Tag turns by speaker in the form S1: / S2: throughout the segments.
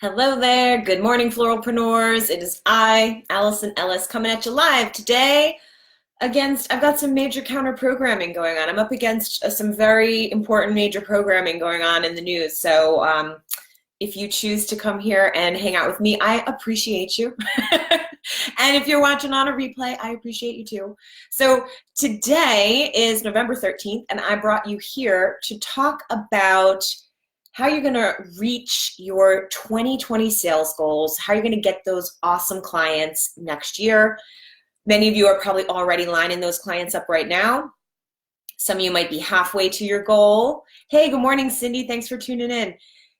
S1: Hello there. Good morning, floralpreneurs. It is I, Alison Ellis, coming at you live today I've got some major counter programming going on. I'm up against some very important major programming going on in the news. So if you choose to come here and hang out with me, I appreciate you. And if you're watching on a replay, I appreciate you too. So today is November 13th, and I brought you here to talk about how you're going to reach your 2020 sales goals, how you're going to get those awesome clients next year. Many of you are probably already lining those clients up right now. Some of you might be halfway to your goal. Hey, good morning, Cindy. Thanks for tuning in.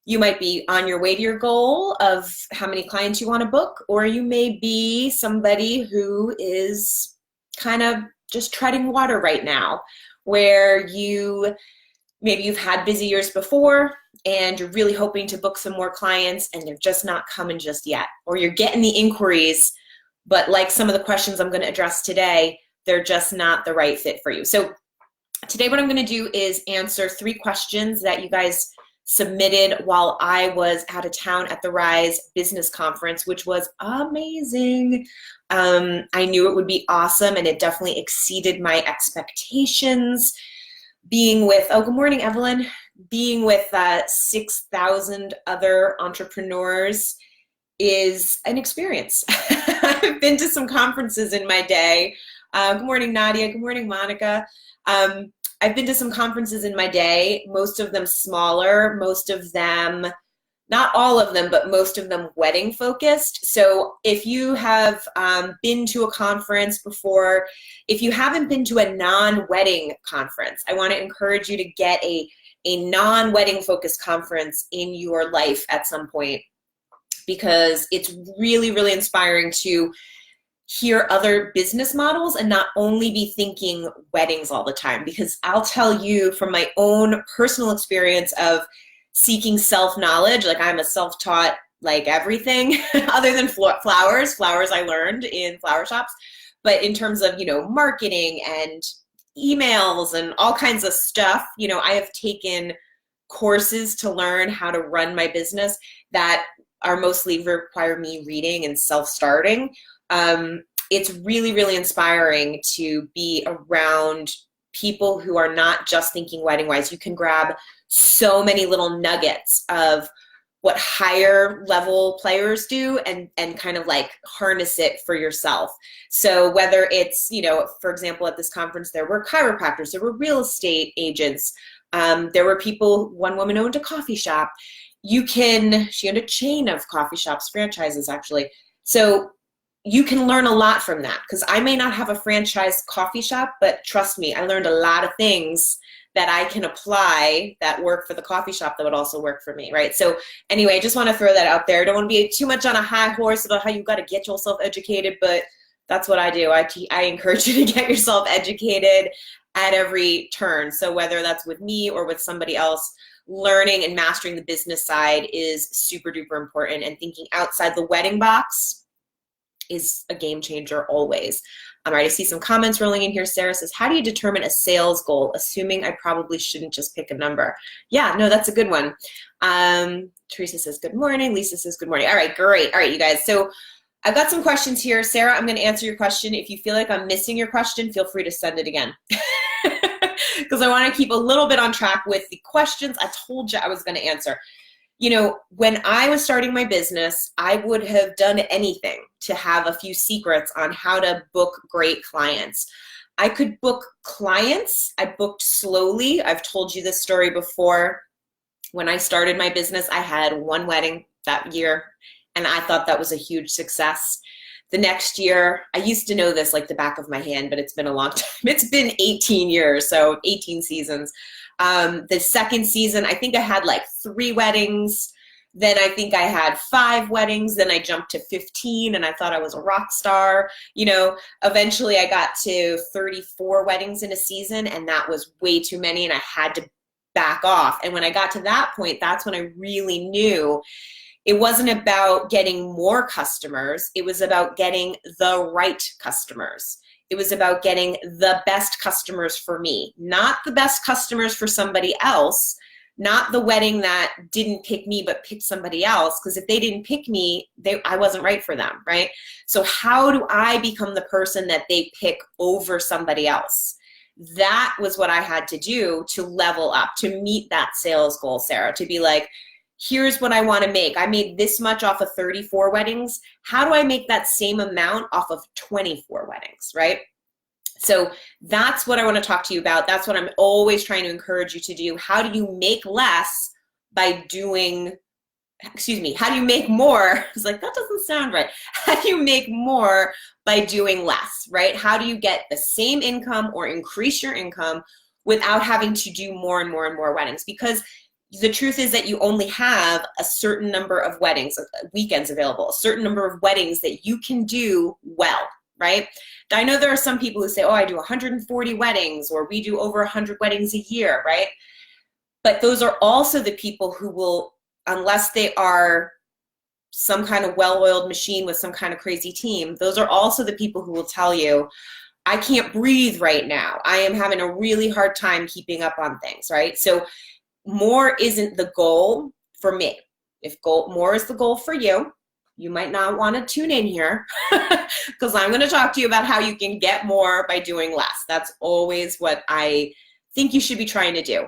S1: You might be on your way to your goal of how many clients you want to book, or you may be somebody who is kind of just treading water right now, where maybe you've had busy years before and you're really hoping to book some more clients and they're just not coming just yet. Or you're getting the inquiries, but like some of the questions I'm going to address today, they're just not the right fit for you. So today what I'm going to do is answer 3 questions that you guys submitted while I was out of town at the Rise Business Conference, which was amazing. I knew it would be awesome, and it definitely exceeded my expectations. Being with, oh, good morning, Evelyn. Being with 6,000 other entrepreneurs is an experience. I've been to some conferences in my day. Good morning, Nadia. Good morning, Monica. I've been to some conferences in my day, most of them smaller, most of them, not all of them, but most of them wedding focused. So if you have been to a conference before, if you haven't been to a non-wedding conference, I want to encourage you to get a non-wedding focused conference in your life at some point, because it's really, really inspiring to hear other business models and not only be thinking weddings all the time. Because I'll tell you from my own personal experience of seeking self-knowledge, like I'm a self-taught, like everything other than flowers I learned in flower shops. But in terms of, marketing and emails and all kinds of stuff, I have taken courses to learn how to run my business that are mostly require me reading and self-starting. It's really, really inspiring to be around people who are not just thinking wedding-wise. You can grab so many little nuggets of what higher level players do and kind of like harness it for yourself. So whether it's, for example, at this conference, there were chiropractors, there were real estate agents, there were people, one woman owned a coffee shop. She owned a chain of coffee shops, franchises actually. So you can learn a lot from that, because I may not have a franchised coffee shop, but trust me, I learned a lot of things that I can apply that work for the coffee shop that would also work for me, right? So anyway, I just want to throw that out there. I don't want to be too much on a high horse about how you got to get yourself educated, but that's what I do. I encourage you to get yourself educated at every turn. So whether that's with me or with somebody else, learning and mastering the business side is super duper important, and thinking outside the wedding box is a game changer always. All right, I see some comments rolling in here. Sarah says, how do you determine a sales goal, assuming I probably shouldn't just pick a number? Yeah, no, that's a good one. Teresa says, good morning. Lisa says, good morning. All right, great. All right, you guys. So I've got some questions here. Sarah, I'm going to answer your question. If you feel like I'm missing your question, feel free to send it again. Because I want to keep a little bit on track with the questions I told you I was going to answer. When I was starting my business, I would have done anything to have a few secrets on how to book great clients. I could book clients. I booked slowly. I've told you this story before. When I started my business, I had one wedding that year, and I thought that was a huge success. The next year, I used to know this like the back of my hand, but it's been a long time. It's been 18 years, so 18 seasons. The second season, I think I had like 3 weddings. Then I think I had 5 weddings. Then I jumped to 15 and I thought I was a rock star. Eventually I got to 34 weddings in a season, and that was way too many, and I had to back off. And when I got to that point, that's when I really knew it wasn't about getting more customers. It was about getting the right customers. It was about getting the best customers for me, not the best customers for somebody else, not the wedding that didn't pick me but picked somebody else, because if they didn't pick me, I wasn't right for them, right? So how do I become the person that they pick over somebody else? That was what I had to do to level up, to meet that sales goal, Sarah, to be like, here's what I want to make. I made this much off of 34 weddings. How do I make that same amount off of 24 weddings, right? So that's what I want to talk to you about. That's what I'm always trying to encourage you to do. How do you make less by doing, how do you make more? I was like, that doesn't sound right. How do you make more by doing less, right? How do you get the same income or increase your income without having to do more and more and more weddings? Because the truth is that you only have a certain number of weddings, weekends available, a certain number of weddings that you can do well, right? I know there are some people who say, oh, I do 140 weddings, or we do over 100 weddings a year, right? But those are also the people who will, unless they are some kind of well-oiled machine with some kind of crazy team, those are also the people who will tell you, I can't breathe right now. I am having a really hard time keeping up on things, right? So more isn't the goal for me. If more is the goal for you, you might not want to tune in here because I'm going to talk to you about how you can get more by doing less. That's always what I think you should be trying to do.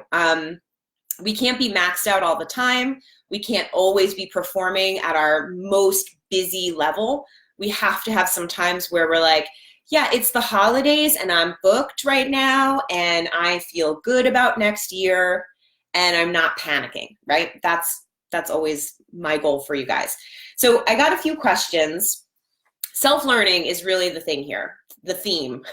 S1: We can't be maxed out all the time. We can't always be performing at our most busy level. We have to have some times where we're like, yeah, it's the holidays and I'm booked right now and I feel good about next year and I'm not panicking, right? That's always my goal for you guys. So I got a few questions. Self-learning is really the thing here. The theme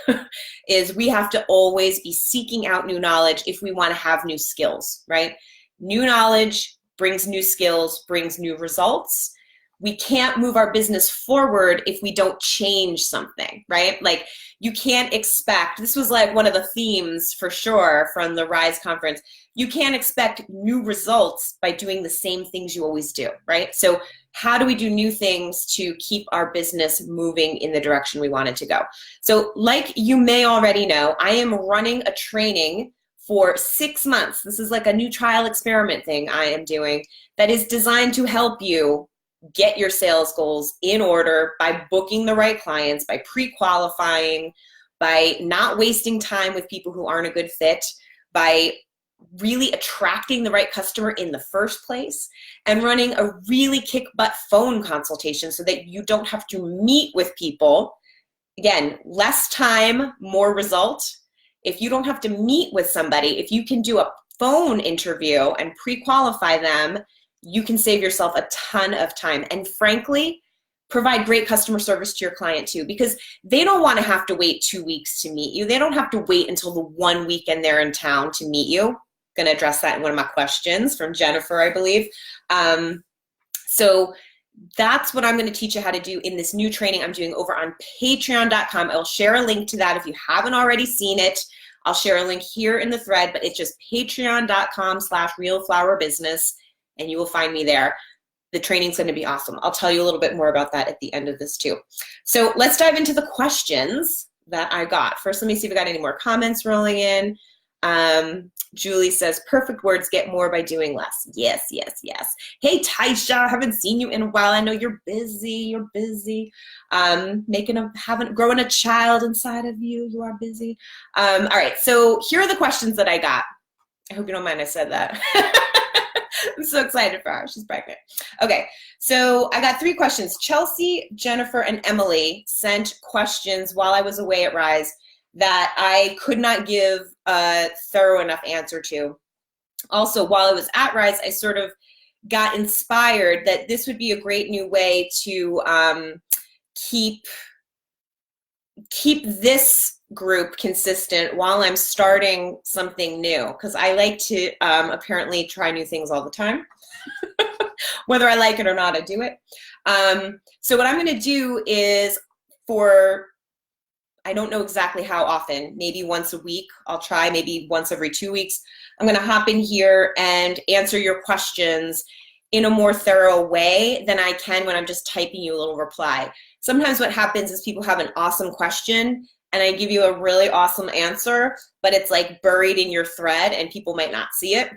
S1: is we have to always be seeking out new knowledge if we want to have new skills, right? New knowledge brings new skills, brings new results. We can't move our business forward if we don't change something, right? Like you can't expect, this was like one of the themes for sure from the Rise conference, you can't expect new results by doing the same things you always do, right? So how do we do new things to keep our business moving in the direction we want it to go? So like you may already know, I am running a training for 6 months. This is like a new trial experiment thing I am doing that is designed to help you get your sales goals in order by booking the right clients, by pre-qualifying, by not wasting time with people who aren't a good fit, by really attracting the right customer in the first place, and running a really kick-butt phone consultation so that you don't have to meet with people. Again, less time, more result. If you don't have to meet with somebody, if you can do a phone interview and pre-qualify them, you can save yourself a ton of time. And frankly, provide great customer service to your client too, because they don't want to have to wait 2 weeks to meet you. They don't have to wait until the 1 weekend they're in town to meet you. Going to address that in one of my questions from Jennifer, I believe. So that's what I'm going to teach you how to do in this new training I'm doing over on patreon.com. I'll share a link to that if you haven't already seen it. I'll share a link here in the thread, but it's just patreon.com/realflowerbusiness, and you will find me there. The training's going to be awesome. I'll tell you a little bit more about that at the end of this too. So let's dive into the questions that I got. First, let me see if we got any more comments rolling in. Julie says, perfect words get more by doing less. Yes, yes, yes. Hey, Taisha, haven't seen you in a while. I know you're busy. You're busy. Growing a child inside of you. You are busy. All right. So here are the questions that I got. I hope you don't mind I said that. I'm so excited for her. She's pregnant. Okay. So I got 3 questions. Chelsea, Jennifer, and Emily sent questions while I was away at Rise that I could not give a thorough enough answer to. Also, while I was at Rise, I sort of got inspired that this would be a great new way to keep this group consistent while I'm starting something new, because I like to apparently try new things all the time. Whether I like it or not, I do it. So what I'm going to do is I don't know exactly how often, maybe once a week. I'll try maybe once every 2 weeks. I'm going to hop in here and answer your questions in a more thorough way than I can when I'm just typing you a little reply. Sometimes what happens is people have an awesome question and I give you a really awesome answer, but it's like buried in your thread and people might not see it.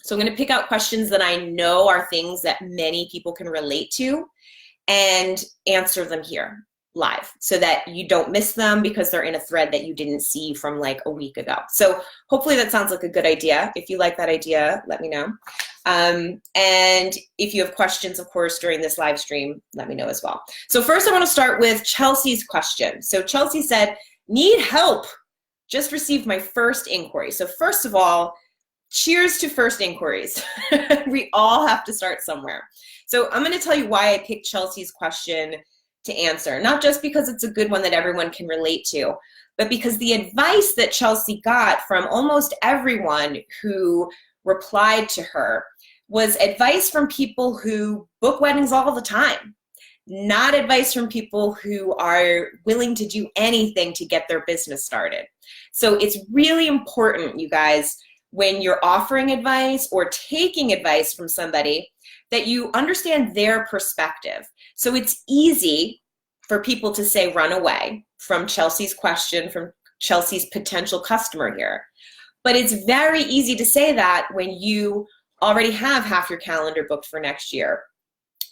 S1: So I'm going to pick out questions that I know are things that many people can relate to and answer them here live so that you don't miss them because they're in a thread that you didn't see from like a week ago. So hopefully that sounds like a good idea. If you like that idea, let me know. And if you have questions, of course, during this live stream, let me know as well. So first I want to start with Chelsea's question. So Chelsea said, need help. Just received my first inquiry. So first of all, cheers to first inquiries. We all have to start somewhere. So I'm going to tell you why I picked Chelsea's question to answer, not just because it's a good one that everyone can relate to, but because the advice that Chelsea got from almost everyone who replied to her was advice from people who book weddings all the time, not advice from people who are willing to do anything to get their business started. So it's really important, you guys, when you're offering advice or taking advice from somebody, that you understand their perspective. So it's easy for people to say run away from Chelsea's question, from Chelsea's potential customer here. But it's very easy to say that when you already have half your calendar booked for next year,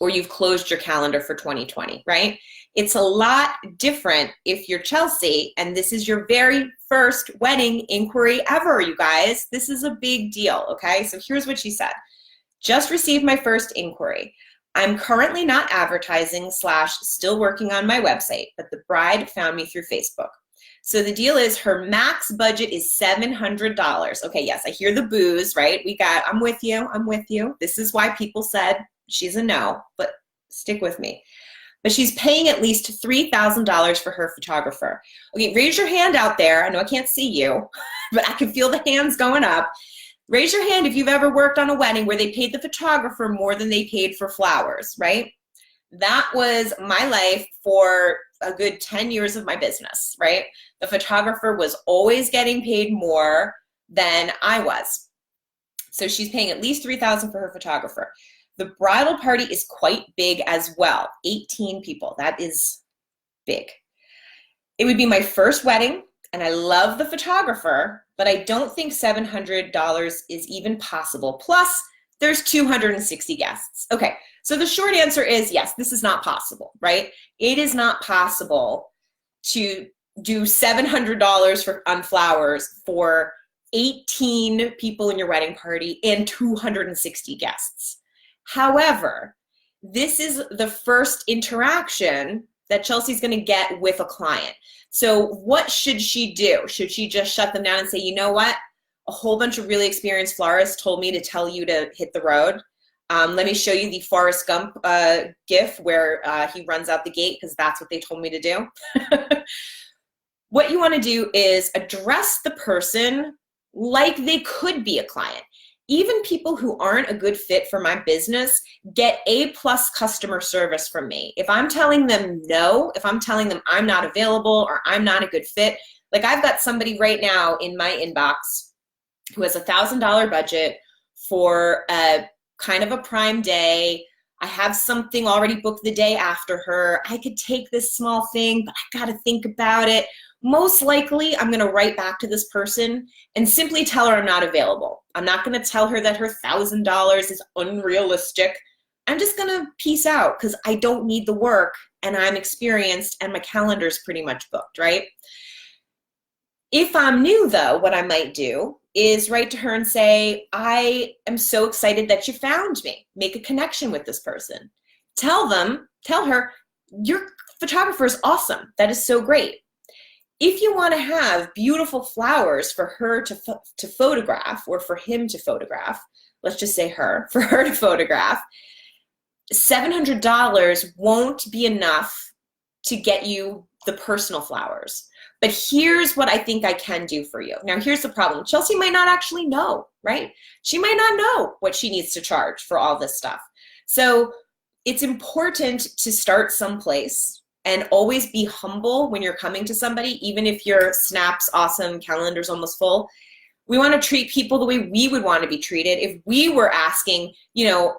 S1: or you've closed your calendar for 2020, right? It's a lot different if you're Chelsea and this is your very first wedding inquiry ever, you guys. This is a big deal, okay? So here's what she said. Just received my first inquiry. I'm currently not advertising / still working on my website, but the bride found me through Facebook. So the deal is her max budget is $700. Okay, yes, I hear the boos, right? I'm with you. This is why people said she's a no, but stick with me. But she's paying at least $3,000 for her photographer. Okay, raise your hand out there. I know I can't see you, but I can feel the hands going up. Raise your hand if you've ever worked on a wedding where they paid the photographer more than they paid for flowers, right? That was my life for a good 10 years of my business, right? The photographer was always getting paid more than I was. So she's paying at least $3,000 for her photographer. The bridal party is quite big as well, 18 people. That is big. It would be my first wedding, and I love the photographer, but I don't think $700 is even possible. Plus, there's 260 guests. Okay, so the short answer is yes, this is not possible, right? It is not possible to do $700 on flowers for 18 people in your wedding party and 260 guests. However, this is the first interaction that Chelsea's going to get with a client. So what should she do? Should she just shut them down and say, you know what? A whole bunch of really experienced florists told me to tell you to hit the road. Let me show you the Forrest Gump gif where he runs out the gate because that's what they told me to do. What you want to do is address the person like they could be a client. Even people who aren't a good fit for my business get A+ customer service from me. If I'm telling them no, if I'm telling them I'm not available or I'm not a good fit, like I've got somebody right now in my inbox who has $1,000 budget for a kind of a prime day. I have something already booked the day after her. I could take this small thing, but I got to think about it. Most likely, I'm going to write back to this person and simply tell her I'm not available. I'm not going to tell her that her $1,000 is unrealistic. I'm just going to peace out because I don't need the work and I'm experienced and my calendar's pretty much booked, right? If I'm new, though, what I might do is write to her and say, I am so excited that you found me. Make a connection with this person. Tell her, your photographer is awesome. That is so great. If you want to have beautiful flowers for her to photograph or for him to photograph, let's just say for her to photograph, $700 won't be enough to get you the personal flowers. But here's what I think I can do for you. Now, here's the problem. Chelsea might not actually know, right? She might not know what she needs to charge for all this stuff. So it's important to start someplace and always be humble when you're coming to somebody, even if your Snap's awesome, calendar's almost full. We want to treat people the way we would want to be treated. If we were asking,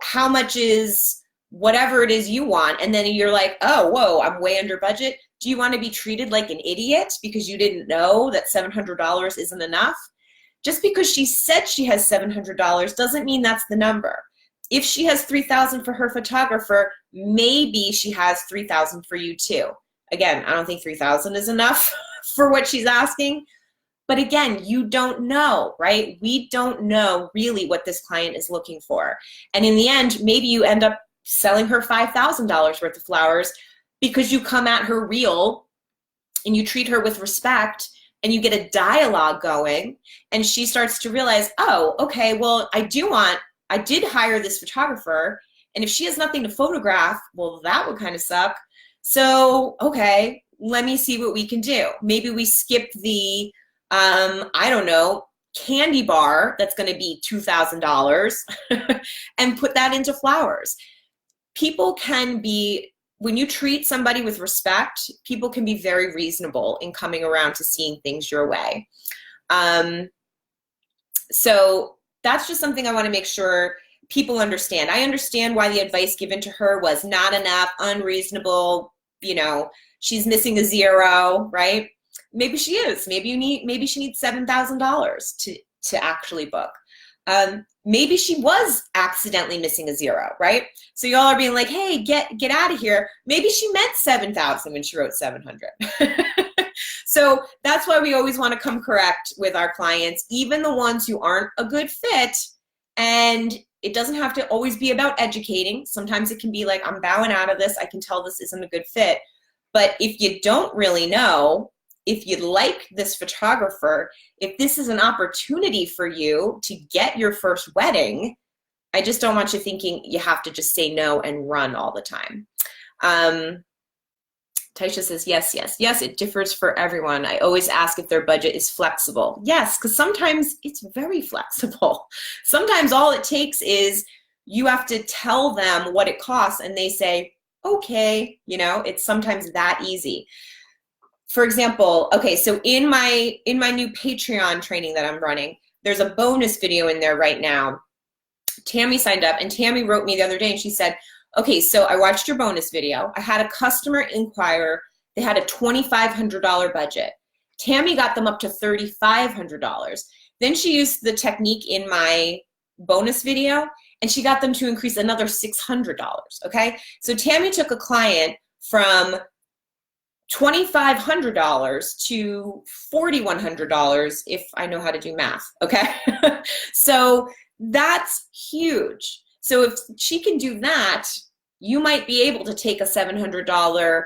S1: how much is whatever it is you want, and then you're like, oh, whoa, I'm way under budget. Do you want to be treated like an idiot because you didn't know that $700 isn't enough? Just because she said she has $700 doesn't mean that's the number. If she has $3,000 for her photographer, maybe she has $3,000 for you too. Again, I don't think $3,000 is enough for what she's asking. But again, you don't know, right? We don't know really what this client is looking for. And in the end, maybe you end up selling her $5,000 worth of flowers because you come at her real and you treat her with respect and you get a dialogue going, and she starts to realize, oh, okay, well, I did hire this photographer, and if she has nothing to photograph, well, that would kind of suck. So, okay, let me see what we can do. Maybe we skip the, I don't know, candy bar that's going to be $2,000 and put that into flowers. People can be, when you treat somebody with respect, people can be very reasonable in coming around to seeing things your way. So that's just something I want to make sure people understand. I understand why the advice given to her was not enough, unreasonable, you know, she's missing a zero, right? Maybe she is. Maybe she needs $7,000 to actually book. Maybe she was accidentally missing a zero, right? So y'all are being like, hey, get out of here. Maybe she meant 7,000 when she wrote 700. So that's why we always want to come correct with our clients, even the ones who aren't a good fit. And it doesn't have to always be about educating. Sometimes it can be like, I'm bowing out of this. I can tell this isn't a good fit. But if you don't really know, if you like this photographer, if this is an opportunity for you to get your first wedding, I just don't want you thinking you have to just say no and run all the time. Taisha says, yes, it differs for everyone. I always ask if their budget is flexible. Yes, because sometimes it's very flexible. Sometimes all it takes is you have to tell them what it costs and they say, okay, you know, it's sometimes that easy. For example, okay, so in my new Patreon training that I'm running, there's a bonus video in there right now. Tammy signed up, and Tammy wrote me the other day and she said, okay, so I watched your bonus video. I had a customer inquire. They had a $2,500 budget. Tammy got them up to $3,500. Then she used the technique in my bonus video, and she got them to increase another $600, okay? So Tammy took a client from $2,500 to $4,100 if I know how to do math, okay? So that's huge. So if she can do that, you might be able to take a $700,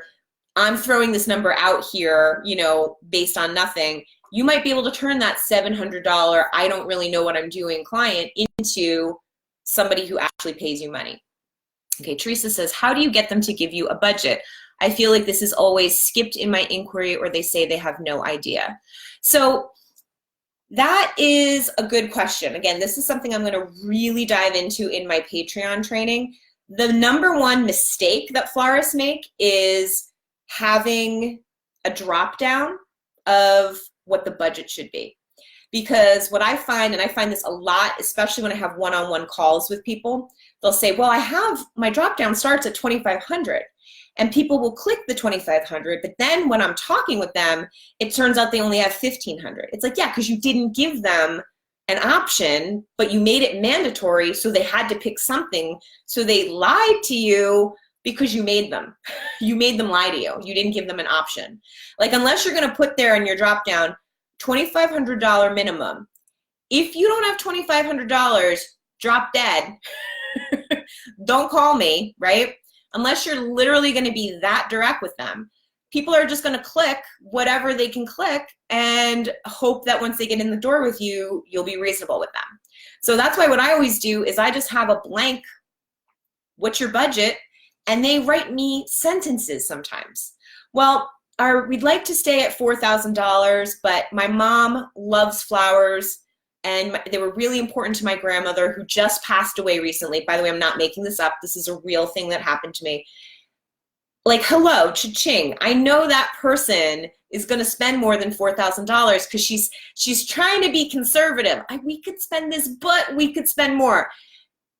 S1: I'm throwing this number out here, you know, based on nothing. You might be able to turn that $700, I don't really know what I'm doing client into somebody who actually pays you money. Okay, Teresa says, how do you get them to give you a budget? I feel like this is always skipped in my inquiry, or they say they have no idea. So that is a good question. Again, this is something I'm going to really dive into in my Patreon training. The number one mistake that florists make is having a drop down of what the budget should be. Because what I find, and I find this a lot, especially when I have one-on-one calls with people, they'll say, well, I have, my drop down starts at $2,500. And people will click the $2,500, but then when I'm talking with them, it turns out they only have $1,500. It's like, yeah, because you didn't give them an option, but you made it mandatory, so they had to pick something. So they lied to you because you made them. You made them lie to you. You didn't give them an option. Like, unless you're going to put there in your drop down $2,500 minimum. If you don't have $2,500, drop dead. Don't call me, right? Unless you're literally going to be that direct with them. People are just going to click whatever they can click and hope that once they get in the door with you, you'll be reasonable with them. So that's why what I always do is I just have a blank, what's your budget? And they write me sentences sometimes. Well, we'd like to stay at $4,000, but my mom loves flowers and they were really important to my grandmother who just passed away recently. By the way, I'm not making this up. This is a real thing that happened to me. Like, hello, cha-ching. I know that person is going to spend more than $4,000 because she's trying to be conservative. We could spend this, but we could spend more.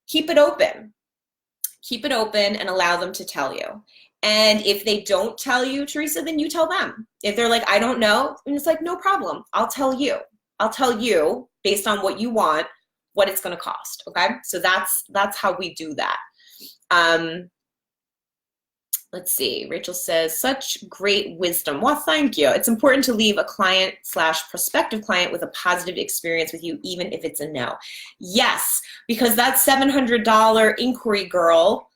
S1: Keep it open. Keep it open and allow them to tell you. And if they don't tell you, Teresa, then you tell them. If they're like, I don't know, and it's like, no problem. I'll tell you. I'll tell you based on what you want, what it's going to cost. Okay. So that's how we do that. Let's see. Rachel says, such great wisdom. Well, thank you. It's important to leave a client / prospective client with a positive experience with you, even if it's a no. Yes, because that $700 inquiry girl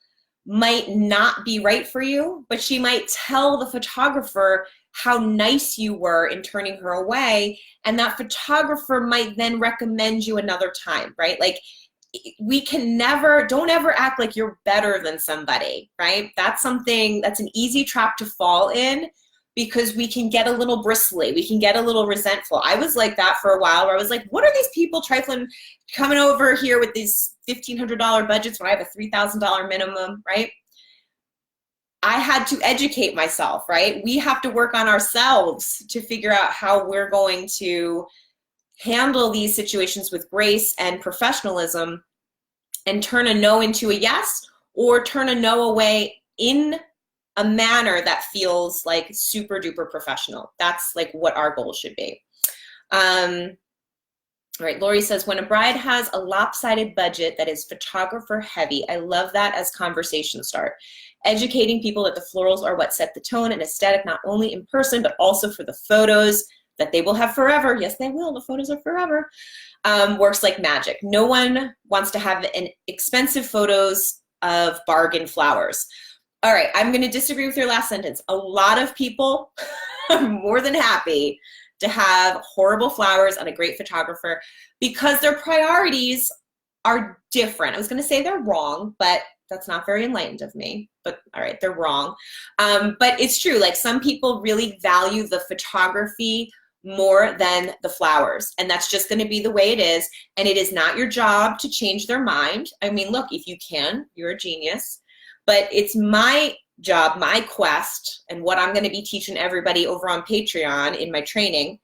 S1: might not be right for you, but she might tell the photographer how nice you were in turning her away, and that photographer might then recommend you another time, right? Like, we can never, don't ever act like you're better than somebody, right? That's an easy trap to fall in, because we can get a little bristly, we can get a little resentful. I was like that for a while, where I was like, what are these people trifling, coming over here with these $1,500 budgets when I have a $3,000 minimum, right? I had to educate myself, right? We have to work on ourselves to figure out how we're going to handle these situations with grace and professionalism, and turn a no into a yes, or turn a no away in a manner that feels like super duper professional. That's like what our goal should be. All right, Lori says, when a bride has a lopsided budget that is photographer heavy, I love that as conversation start. Educating people that the florals are what set the tone and aesthetic, not only in person, but also for the photos that they will have forever. Yes, they will. The photos are forever. Works like magic. No one wants to have an expensive photos of bargain flowers. All right, I'm going to disagree with your last sentence. A lot of people are more than happy to have horrible flowers and a great photographer, because their priorities are different. I was going to say they're wrong, but that's not very enlightened of me. But all right, they're wrong. But it's true. Like, some people really value the photography more than the flowers, and that's just going to be the way it is. And it is not your job to change their mind. I mean, look, if you can, you're a genius. But it's my job, my quest, and what I'm going to be teaching everybody over on Patreon in my training.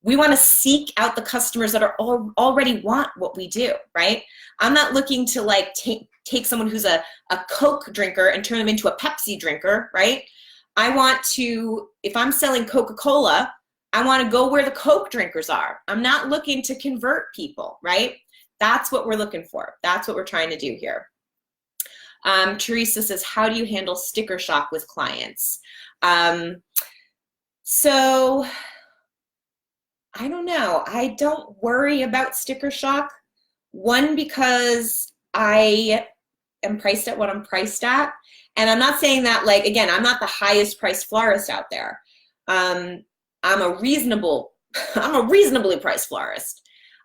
S1: We want to seek out the customers that are already want what we do, right? I'm not looking to like take someone who's a Coke drinker and turn them into a Pepsi drinker, right? I want to, if I'm selling Coca-Cola, I want to go where the Coke drinkers are. I'm not looking to convert people, right? That's what we're looking for. That's what we're trying to do here. Teresa says, how do you handle sticker shock with clients? So I don't know. I don't worry about sticker shock. One, because I am priced at what I'm priced at. And I'm not saying that, like, again, I'm not the highest priced florist out there. I'm a reasonably priced florist.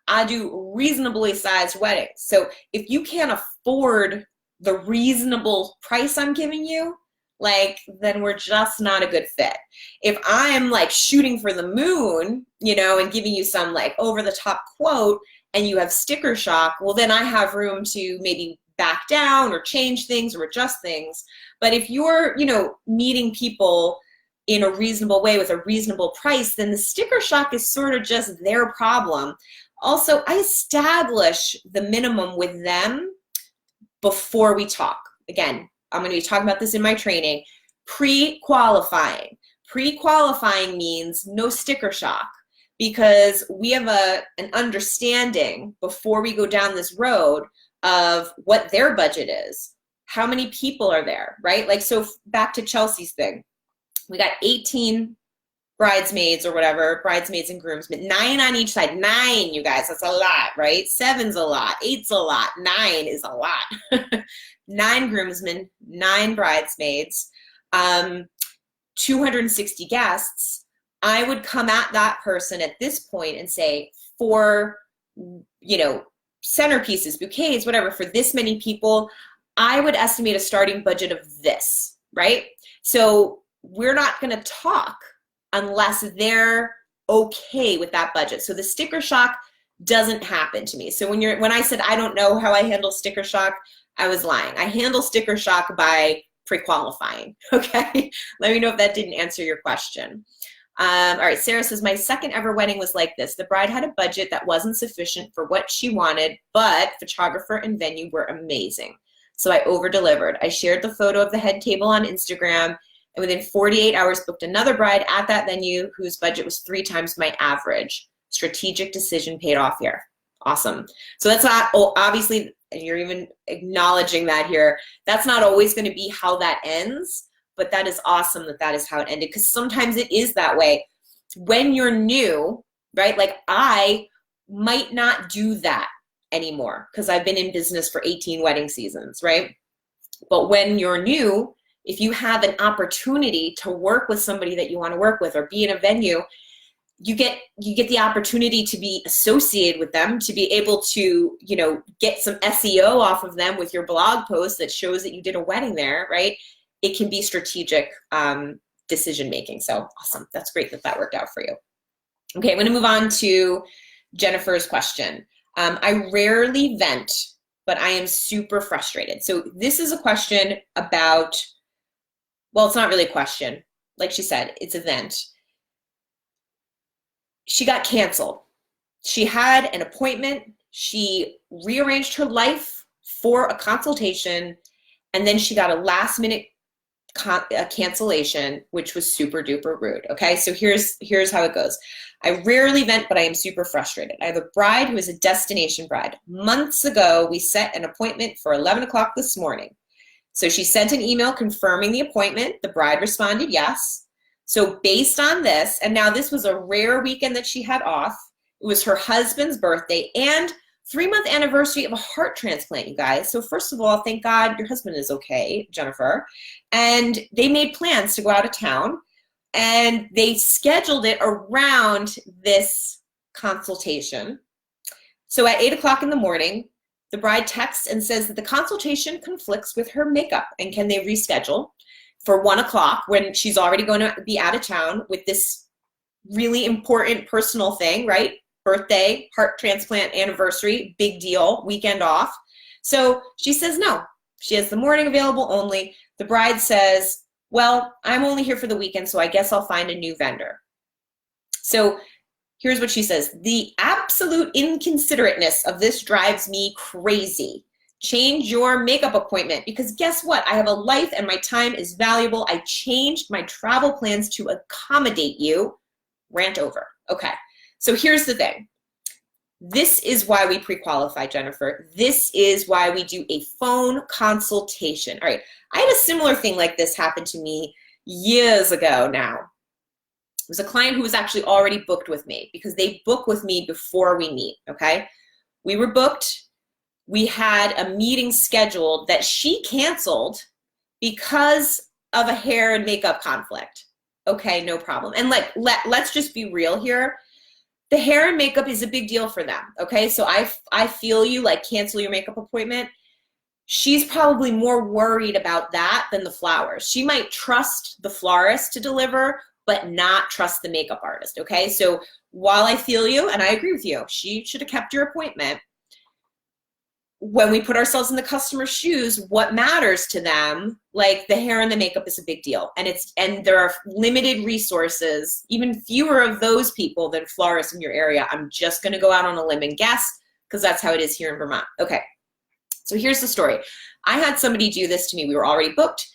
S1: I do reasonably sized weddings. So if you can't afford the reasonable price I'm giving you, like, then we're just not a good fit. If I'm like shooting for the moon, you know, and giving you some like over the top quote, and you have sticker shock, well, then I have room to maybe back down or change things or adjust things. But if you're, you know, meeting people in a reasonable way with a reasonable price, then the sticker shock is sort of just their problem. Also, I establish the minimum with them before we talk. Again, I'm going to be talking about this in my training. Pre-qualifying. Pre-qualifying means no sticker shock, because we have an understanding before we go down this road of what their budget is. How many people are there, right? Like, so back to Chelsea's thing. We got 18 bridesmaids or whatever, bridesmaids and groomsmen, 9 on each side. 9, you guys, that's a lot, right? 7's a lot, 8's a lot, 9 is a lot. 9 groomsmen, 9 bridesmaids, 260 guests. I would come at that person at this point and say, for, you know, centerpieces, bouquets, whatever, for this many people, I would estimate a starting budget of this, right? So we're not going to talk unless they're okay with that budget. So the sticker shock doesn't happen to me. So when I said I don't know how I handle sticker shock, I was lying. I handle sticker shock by pre-qualifying. Okay, let me know if that didn't answer your question. All right, Sarah says, my second ever wedding was like this. The bride had a budget that wasn't sufficient for what she wanted, but photographer and venue were amazing. So I over-delivered. I shared the photo of the head table on Instagram, and within 48 hours booked another bride at that venue whose budget was 3 times my average. Strategic decision paid off here. Awesome. So that's not, obviously, and you're even acknowledging that here, that's not always going to be how that ends, but that is awesome that that is how it ended, because sometimes it is that way. When you're new, right? Like I might not do that anymore because I've been in business for 18 wedding seasons, right? But when you're new, if you have an opportunity to work with somebody that you want to work with or be in a venue, you get the opportunity to be associated with them, to be able to, you know, get some SEO off of them with your blog post that shows that you did a wedding there, right? It can be strategic decision making. So awesome. That's great that that worked out for you. Okay, I'm going to move on to Jennifer's question. I rarely vent, but I am super frustrated. So this is a question about, well, it's not really a question. Like she said, it's a vent. She got canceled. She had an appointment. She rearranged her life for a consultation, and then she got a last minute cancellation, which was super duper rude. Okay, so here's how it goes. I rarely vent, but I am super frustrated. I have a bride who is a destination bride. Months ago, we set an appointment for 11 o'clock this morning. So she sent an email confirming the appointment. The bride responded yes. So based on this, and now this was a rare weekend that she had off. It was her husband's birthday and 3-month anniversary of a heart transplant, you guys. So first of all, thank God your husband is okay, Jennifer. And they made plans to go out of town, and they scheduled it around this consultation. So at 8 o'clock in the morning, the bride texts and says that the consultation conflicts with her makeup, and can they reschedule for 1 o'clock when she's already going to be out of town with this really important personal thing, right? Birthday, heart transplant anniversary, big deal, weekend off. So she says no. She has the morning available only. The bride says, well, I'm only here for the weekend, so I guess I'll find a new vendor. So here's what she says. The absolute inconsiderateness of this drives me crazy. Change your makeup appointment, because guess what? I have a life and my time is valuable. I changed my travel plans to accommodate you. Rant over. Okay. So here's the thing. This is why we pre-qualify, Jennifer. This is why we do a phone consultation. All right. I had a similar thing like this happen to me years ago now. It was a client who was actually already booked with me, because they book with me before we meet, okay? We were booked. We had a meeting scheduled that she canceled because of a hair and makeup conflict. Okay, no problem. And let's just be real here. The hair and makeup is a big deal for them, okay? So I feel you, like, cancel your makeup appointment. She's probably more worried about that than the flowers. She might trust the florist to deliver, but not trust the makeup artist, okay? So while I feel you, and I agree with you, she should have kept your appointment. When we put ourselves in the customer's shoes, what matters to them, like the hair and the makeup, is a big deal. And there are limited resources, even fewer of those people than florists in your area. I'm just gonna go out on a limb and guess, because that's how it is here in Vermont. Okay, so here's the story. I had somebody do this to me. We were already booked.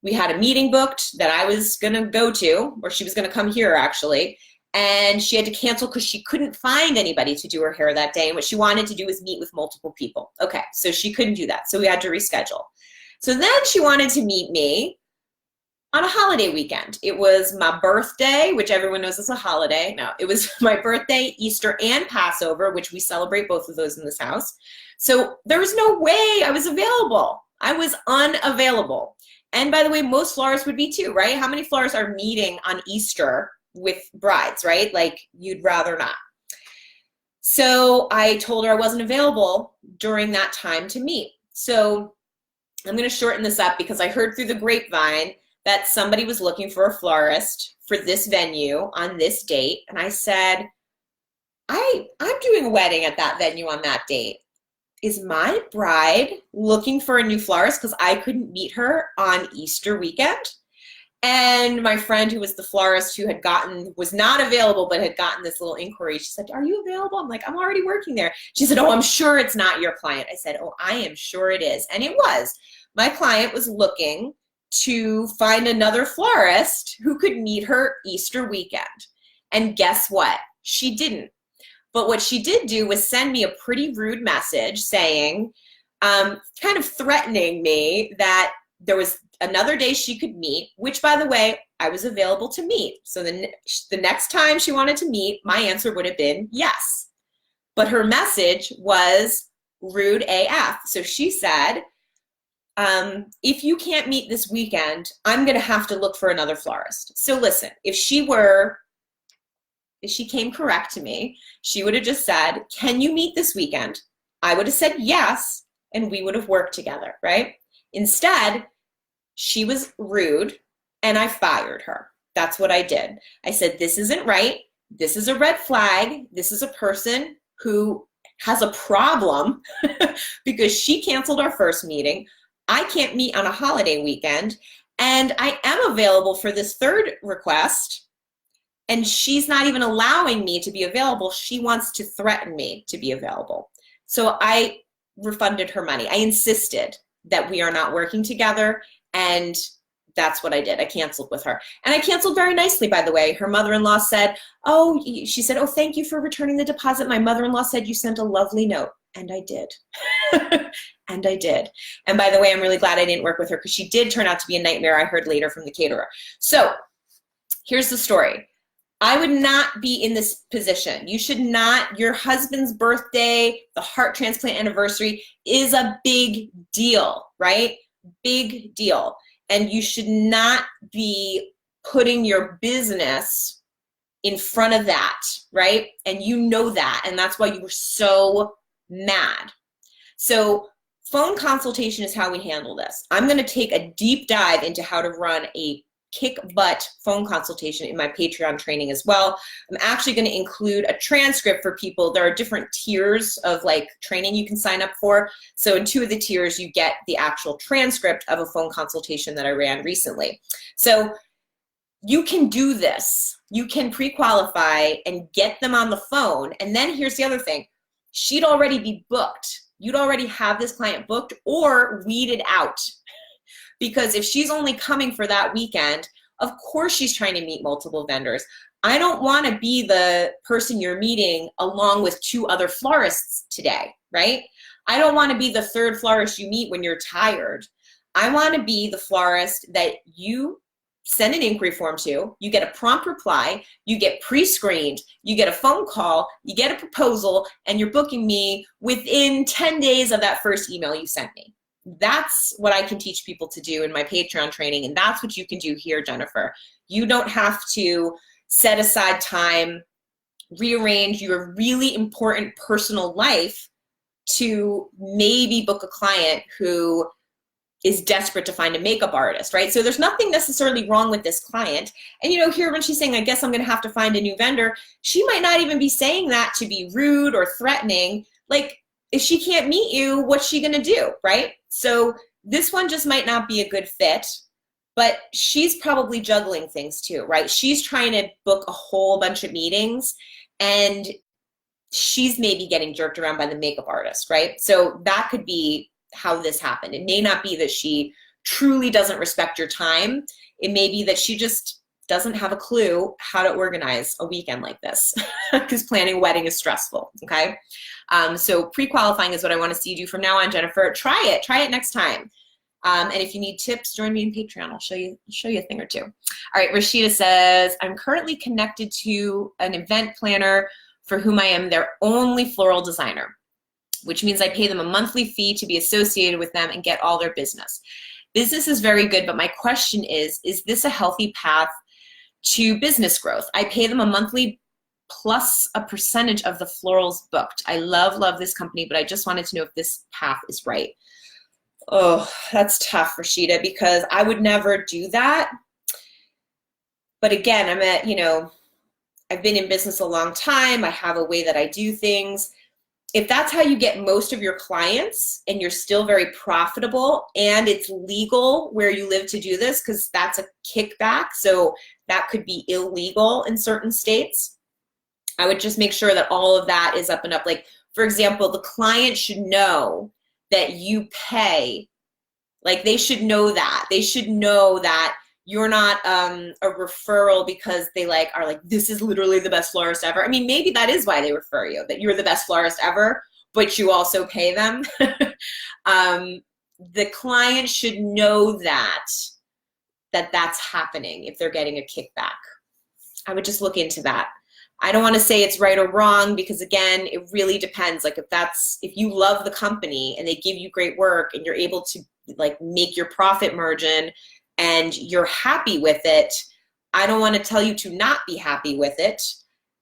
S1: We had a meeting booked that I was gonna go to, or she was gonna come here actually. And she had to cancel because she couldn't find anybody to do her hair that day. And what she wanted to do was meet with multiple people. Okay, so she couldn't do that. So we had to reschedule. So then she wanted to meet me on a holiday weekend. It was my birthday, which everyone knows is a holiday. No, it was my birthday, Easter, and Passover, which we celebrate both of those in this house. So there was no way I was available. I was unavailable. And by the way, most florists would be too, right? How many florists are meeting on Easter with brides, right? Like, you'd rather not. So I told her I wasn't available during that time to meet. So I'm going to shorten this up, because I heard through the grapevine that somebody was looking for a florist for this venue on this date. And I said, I'm doing a wedding at that venue on that date. Is my bride looking for a new florist because I couldn't meet her on Easter weekend? And my friend, who was the florist who was not available, but had gotten this little inquiry, she said, are you available? I'm like, I'm already working there. She said, oh, I'm sure it's not your client. I said, oh, I am sure it is. And it was. My client was looking to find another florist who could meet her Easter weekend. And guess what? She didn't. But what she did do was send me a pretty rude message saying, kind of threatening me that there was another day she could meet, which, by the way, I was available to meet. So the next time she wanted to meet, my answer would have been yes. But her message was rude AF. So she said, if you can't meet this weekend, I'm going to have to look for another florist. So listen, if she came correct to me, she would have just said, can you meet this weekend? I would have said yes, and we would have worked together, right? Instead, she was rude, and I fired her. That's what I did. I said, this isn't right. This is a red flag. This is a person who has a problem because she canceled our first meeting. I can't meet on a holiday weekend, and I am available for this third request, and she's not even allowing me to be available. She wants to threaten me to be available. So I refunded her money. I insisted that we are not working together, and that's what I did. I canceled with her. And I canceled very nicely, by the way. Her mother-in-law said, she said, oh, thank you for returning the deposit. My mother-in-law said you sent a lovely note. And I did. And I did. And by the way, I'm really glad I didn't work with her because she did turn out to be a nightmare, I heard later from the caterer. So here's the story. I would not be in this position. You should not. Your husband's birthday, the heart transplant anniversary is a big deal, right? Big deal. And you should not be putting your business in front of that, right? And you know that, and that's why you were so mad. So phone consultation is how we handle this. I'm going to take a deep dive into how to run a kick butt phone consultation in my Patreon training as well. I'm actually going to include a transcript for people. There are different tiers of like training you can sign up for. So in 2 of the tiers, you get the actual transcript of a phone consultation that I ran recently. So you can do this. You can pre-qualify and get them on the phone. And then here's the other thing. She'd already be booked. You'd already have this client booked or weeded out. Because if she's only coming for that weekend, of course she's trying to meet multiple vendors. I don't want to be the person you're meeting along with 2 other florists today, right? I don't want to be the third florist you meet when you're tired. I want to be the florist that you send an inquiry form to, you get a prompt reply, you get pre-screened, you get a phone call, you get a proposal, and you're booking me within 10 days of that first email you sent me. That's what I can teach people to do in my Patreon training, and that's what you can do here, Jennifer. You don't have to set aside time, rearrange your really important personal life to maybe book a client who is desperate to find a makeup artist, right? So there's nothing necessarily wrong with this client. And here when she's saying, I guess I'm gonna have to find a new vendor, she might not even be saying that to be rude or threatening. Like, if she can't meet you, what's she gonna do, right? So this one just might not be a good fit, but she's probably juggling things too, right? She's trying to book a whole bunch of meetings and she's maybe getting jerked around by the makeup artist, right? So that could be how this happened. It may not be that she truly doesn't respect your time. It may be that she just doesn't have a clue how to organize a weekend like this because planning a wedding is stressful, okay? So pre-qualifying is what I want to see you do from now on, Jennifer. Try it next time. And if you need tips, join me in Patreon. I'll show you a thing or two. All right, Rashida says, I'm currently connected to an event planner for whom I am their only floral designer, which means I pay them a monthly fee to be associated with them and get all their business. Business is very good, but my question is this a healthy path to business growth? I pay them a monthly plus a percentage of the florals booked. I love this company, but I just wanted to know if this path is right. Oh, that's tough, Rashida, because I would never do that. But again, I've been in business a long time. I have a way that I do things. If that's how you get most of your clients and you're still very profitable and it's legal where you live to do this, because that's a kickback, so that could be illegal in certain states, I would just make sure that all of that is up and up. Like, for example, the client should know that you pay. Like, they should know that. They should know that You're not a referral because they are like, this is literally the best florist ever. I mean, maybe that is why they refer you, that you're the best florist ever, but you also pay them. The client should know that's happening if they're getting a kickback. I would just look into that. I don't want to say it's right or wrong because, again, it really depends. Like if you love the company and they give you great work and you're able to like make your profit margin and you're happy with it, I don't want to tell you to not be happy with it.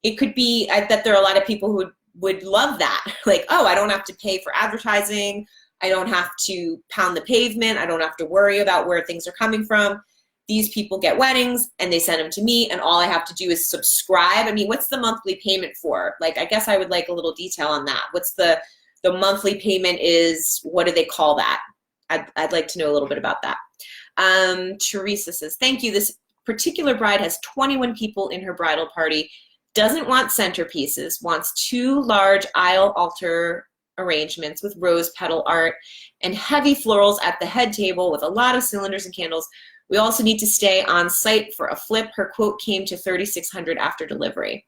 S1: It could be, I bet there are a lot of people who would love that. Like, oh, I don't have to pay for advertising. I don't have to pound the pavement. I don't have to worry about where things are coming from. These people get weddings and they send them to me and all I have to do is subscribe. I mean, what's the monthly payment for? Like, I guess I would like a little detail on that. What's the monthly payment is, what do they call that? I'd like to know a little bit about that. Teresa says, thank you. This particular bride has 21 people in her bridal party, doesn't want centerpieces, wants 2 large aisle altar arrangements with rose petal art and heavy florals at the head table with a lot of cylinders and candles. We also need to stay on site for a flip. Her quote came to $3,600 after delivery.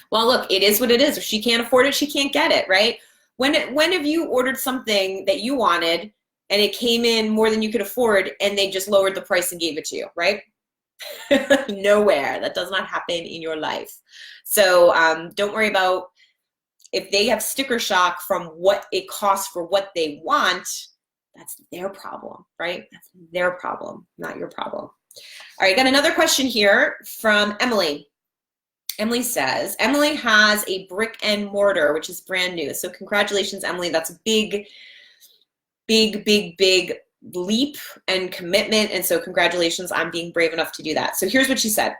S1: Well, look, it is what it is. If she can't afford it, she can't get it, right? When have you ordered something that you wanted and it came in more than you could afford and they just lowered the price and gave it to you, right? Nowhere. That does not happen in your life. So don't worry about if they have sticker shock from what it costs for what they want. That's their problem, right? That's their problem, not your problem. All right, got another question here from Emily. Emily says, Emily has a brick and mortar, which is brand new. So congratulations, Emily. That's a big, big, big, big leap and commitment. And so congratulations on being brave enough to do that. So here's what she said.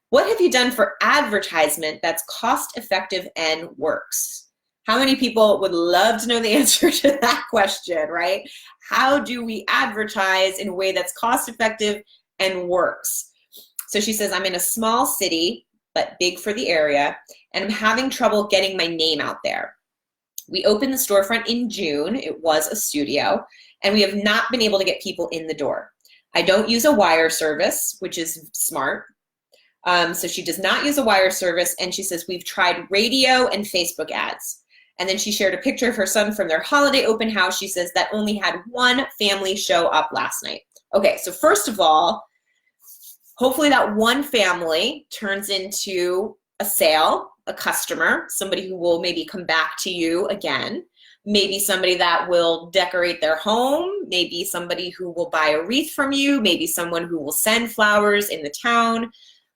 S1: What have you done for advertisement that's cost effective and works? How many people would love to know the answer to that question, right? How do we advertise in a way that's cost effective and works? So she says, I'm in a small city, but big for the area, and I'm having trouble getting my name out there. We opened the storefront in June. It was a studio, and we have not been able to get people in the door. I don't use a wire service, which is smart. So she does not use a wire service, and she says, we've tried radio and Facebook ads. And then she shared a picture of her son from their holiday open house. She says that only had 1 family show up last night. Okay, so first of all, hopefully that 1 family turns into a sale, a customer, somebody who will maybe come back to you again, maybe somebody that will decorate their home, maybe somebody who will buy a wreath from you, maybe someone who will send flowers in the town.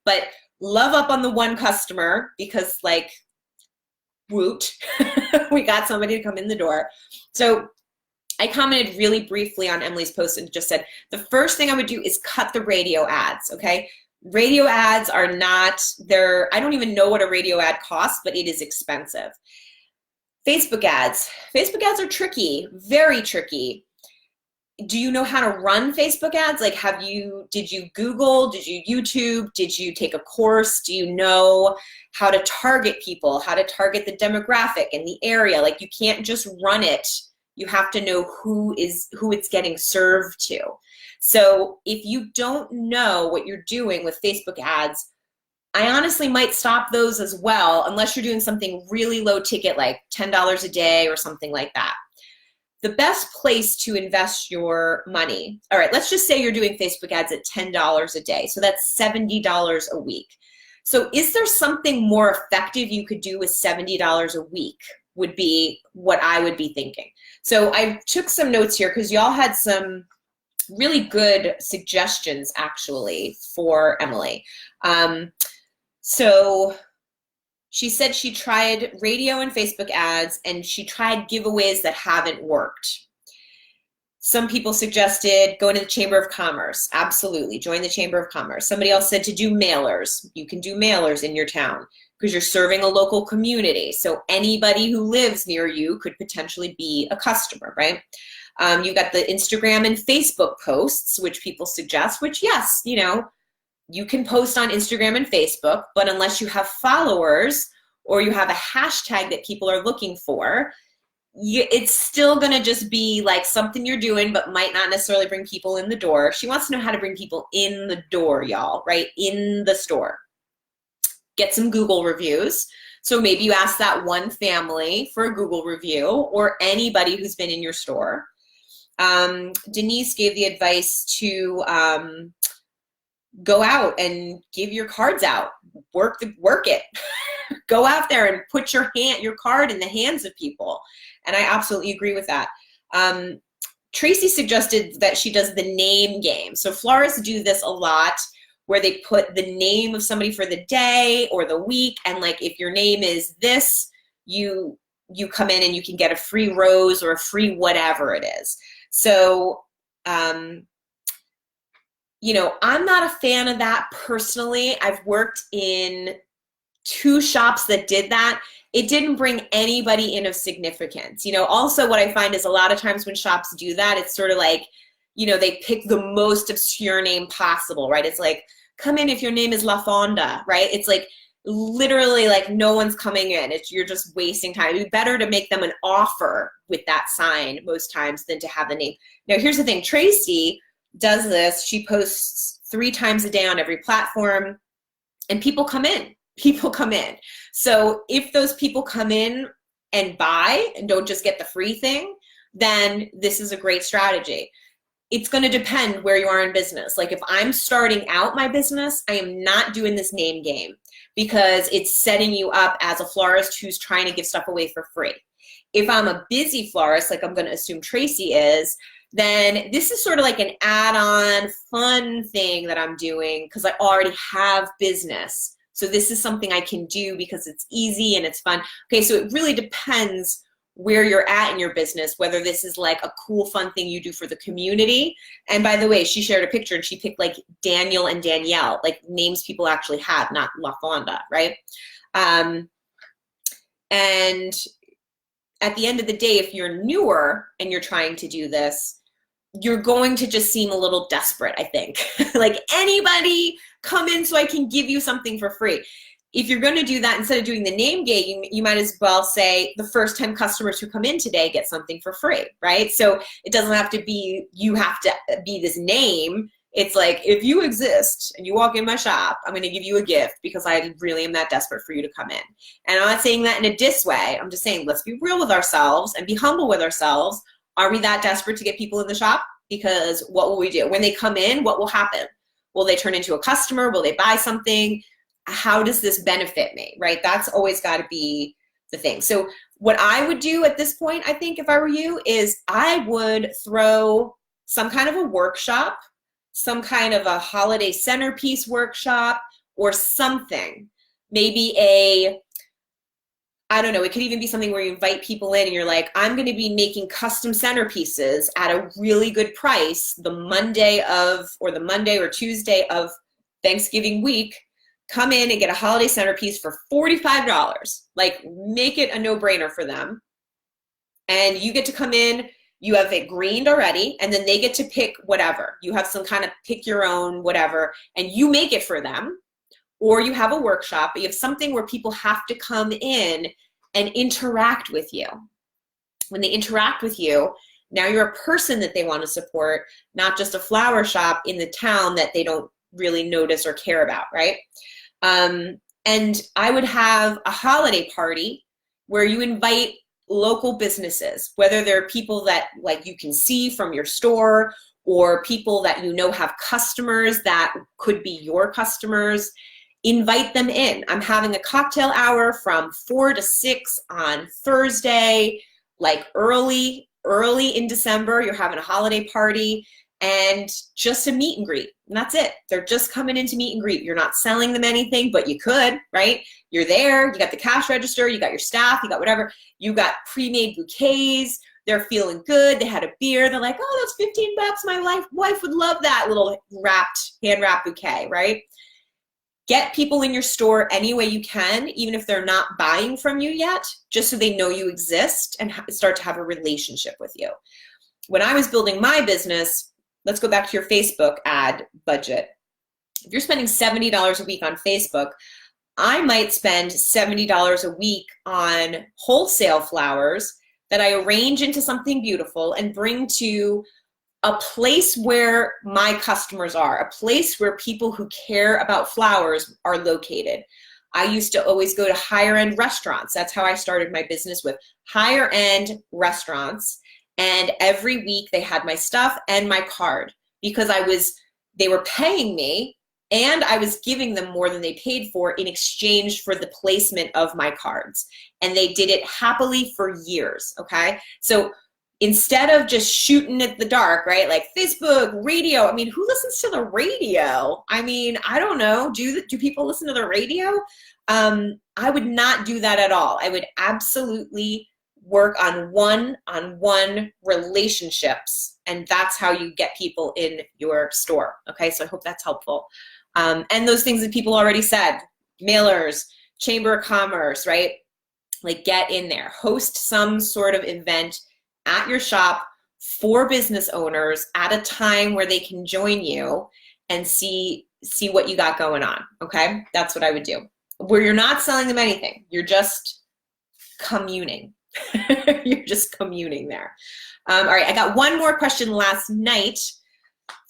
S1: But love up on the 1 customer because, like, woot, we got somebody to come in the door. So I commented really briefly on Emily's post and just said, the first thing I would do is cut the radio ads, okay? Radio ads are not, I don't even know what a radio ad costs, but it is expensive. Facebook ads are tricky, very tricky. Do you know how to run Facebook ads? Like, did you Google, did you YouTube, did you take a course? Do you know how to target people, how to target the demographic and the area? Like, you can't just run it. You have to know who it's getting served to. So if you don't know what you're doing with Facebook ads, I honestly might stop those as well, unless you're doing something really low ticket, like $10 a day or something like that. The best place to invest your money, all right, let's just say you're doing Facebook ads at $10 a day. So that's $70 a week. So is there something more effective you could do with $70 a week would be what I would be thinking. So I took some notes here because y'all had some really good suggestions actually for Emily. So she said she tried radio and Facebook ads and she tried giveaways that haven't worked. Some people suggested going to the Chamber of Commerce. Absolutely, join the Chamber of Commerce. Somebody else said to do mailers. You can do mailers in your town because you're serving a local community. So anybody who lives near you could potentially be a customer, right? You've got the Instagram and Facebook posts, which people suggest, which yes, you know, you can post on Instagram and Facebook, but unless you have followers or you have a hashtag that people are looking for, it's still going to just be like something you're doing, but might not necessarily bring people in the door. She wants to know how to bring people in the door, y'all, right? In the store. Get some Google reviews. So maybe you ask that one family for a Google review, or anybody who's been in your store. Denise gave the advice to go out and give your cards out. Work it. Go out there and put your card in the hands of people. And I absolutely agree with that. Tracy suggested that she does the name game. So florists do this a lot, where they put the name of somebody for the day or the week, and like if your name is this, you come in and you can get a free rose or a free whatever it is. So you know, I'm not a fan of that personally. I've worked in 2 shops that did that. It didn't bring anybody in of significance. You know, also what I find is a lot of times when shops do that, it's sort of like, you know, they pick the most obscure name possible, right? It's like, come in if your name is La Fonda, right? It's like literally like no one's coming in. You're just wasting time. It'd be better to make them an offer with that sign most times than to have the name. Now, here's the thing. Tracy does this. She posts 3 times a day on every platform, and people come in. People come in. So if those people come in and buy and don't just get the free thing, then this is a great strategy. It's going to depend where you are in business. Like if I'm starting out my business, I am not doing this name game, because it's setting you up as a florist who's trying to give stuff away for free. If I'm a busy florist, like I'm going to assume Tracy is, then this is sort of like an add-on fun thing that I'm doing because I already have business. So this is something I can do because it's easy and it's fun. Okay, so it really depends where you're at in your business, whether this is like a cool, fun thing you do for the community. And by the way, she shared a picture and she picked like Daniel and Danielle, like names people actually have, not La Fonda, right? And at the end of the day, if you're newer and you're trying to do this, you're going to just seem a little desperate, I think. Like, anybody come in so I can give you something for free. If you're going to do that, instead of doing the name game, you might as well say the first 10 customers who come in today get something for free, right? So it doesn't have to be, you have to be this name. It's like, if you exist and you walk in my shop, I'm going to give you a gift because I really am that desperate for you to come in. And I'm not saying that in a diss way. I'm just saying, let's be real with ourselves and be humble with ourselves. Are we that desperate to get people in the shop? Because what will we do? When they come in, what will happen? Will they turn into a customer? Will they buy something? How does this benefit me, right? That's always got to be the thing. So what I would do at this point, I think if I were you, is I would throw some kind of a workshop, some kind of a holiday centerpiece workshop or something. Maybe I don't know, it could even be something where you invite people in and you're like, I'm going to be making custom centerpieces at a really good price the Monday or Tuesday of Thanksgiving week. Come in and get a holiday centerpiece for $45. Like, make it a no-brainer for them. And you get to come in, you have it greened already, and then they get to pick whatever. You have some kind of pick your own whatever, and you make it for them. Or you have a workshop, but you have something where people have to come in and interact with you. When they interact with you, now you're a person that they want to support, not just a flower shop in the town that they don't really notice or care about, right? And I would have a holiday party where you invite local businesses, whether they're people that like you can see from your store or people that you know have customers that could be your customers. Invite them in. I'm having a cocktail hour from 4 to 6 on Thursday, like early in December. You're having a holiday party and just a meet and greet. And that's it. They're just coming in to meet and greet. You're not selling them anything, but you could, right? You're there. You got the cash register. You got your staff. You got whatever. You got pre-made bouquets. They're feeling good. They had a beer. They're like, oh, that's $15. My wife would love that little hand-wrapped bouquet, right? Get people in your store any way you can, even if they're not buying from you yet, just so they know you exist and start to have a relationship with you. When I was building my business, let's go back to your Facebook ad budget. If you're spending $70 a week on Facebook, I might spend $70 a week on wholesale flowers that I arrange into something beautiful and bring to a place where my customers are, a place where people who care about flowers are located. I used to always go to higher end restaurants. That's how I started my business, with higher end restaurants. And every week they had my stuff and my card, because they were paying me and I was giving them more than they paid for in exchange for the placement of my cards. And they did it happily for years, okay? So instead of just shooting at the dark, right? Like Facebook, radio. I mean, who listens to the radio? I mean, I don't know. Do people listen to the radio? I would not do that at all. I would absolutely work on one-on-one relationships, and that's how you get people in your store. Okay, so I hope that's helpful. And those things that people already said, mailers, chamber of commerce, right? Like, get in there, host some sort of event at your shop for business owners at a time where they can join you and see what you got going on. Okay, that's what I would do. Where you're not selling them anything, you're just communing. You're just communing there. All right, I got one more question last night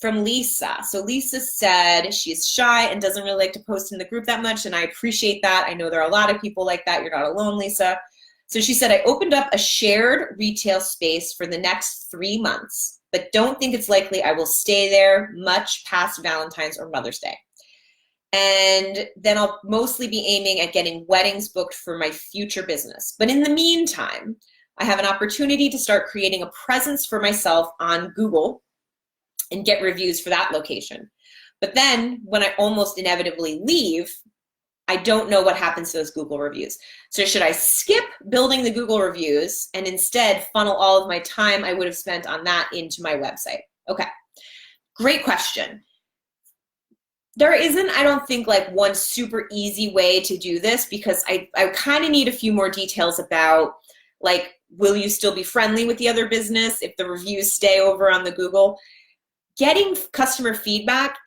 S1: from Lisa. So Lisa said she's shy and doesn't really like to post in the group that much, and I appreciate that. I know there are a lot of people like that. You're not alone, Lisa. So she said, I opened up a shared retail space for the next 3 months, but don't think it's likely I will stay there much past Valentine's or Mother's Day. And then I'll mostly be aiming at getting weddings booked for my future business. But in the meantime, I have an opportunity to start creating a presence for myself on Google and get reviews for that location. But then when I almost inevitably leave, I don't know what happens to those Google reviews. So should I skip building the Google reviews and instead funnel all of my time I would have spent on that into my website? Okay, great question. There isn't, I don't think, like one super easy way to do this, because I kind of need a few more details about, like, will you still be friendly with the other business if the reviews stay over on the Google? Getting customer feedback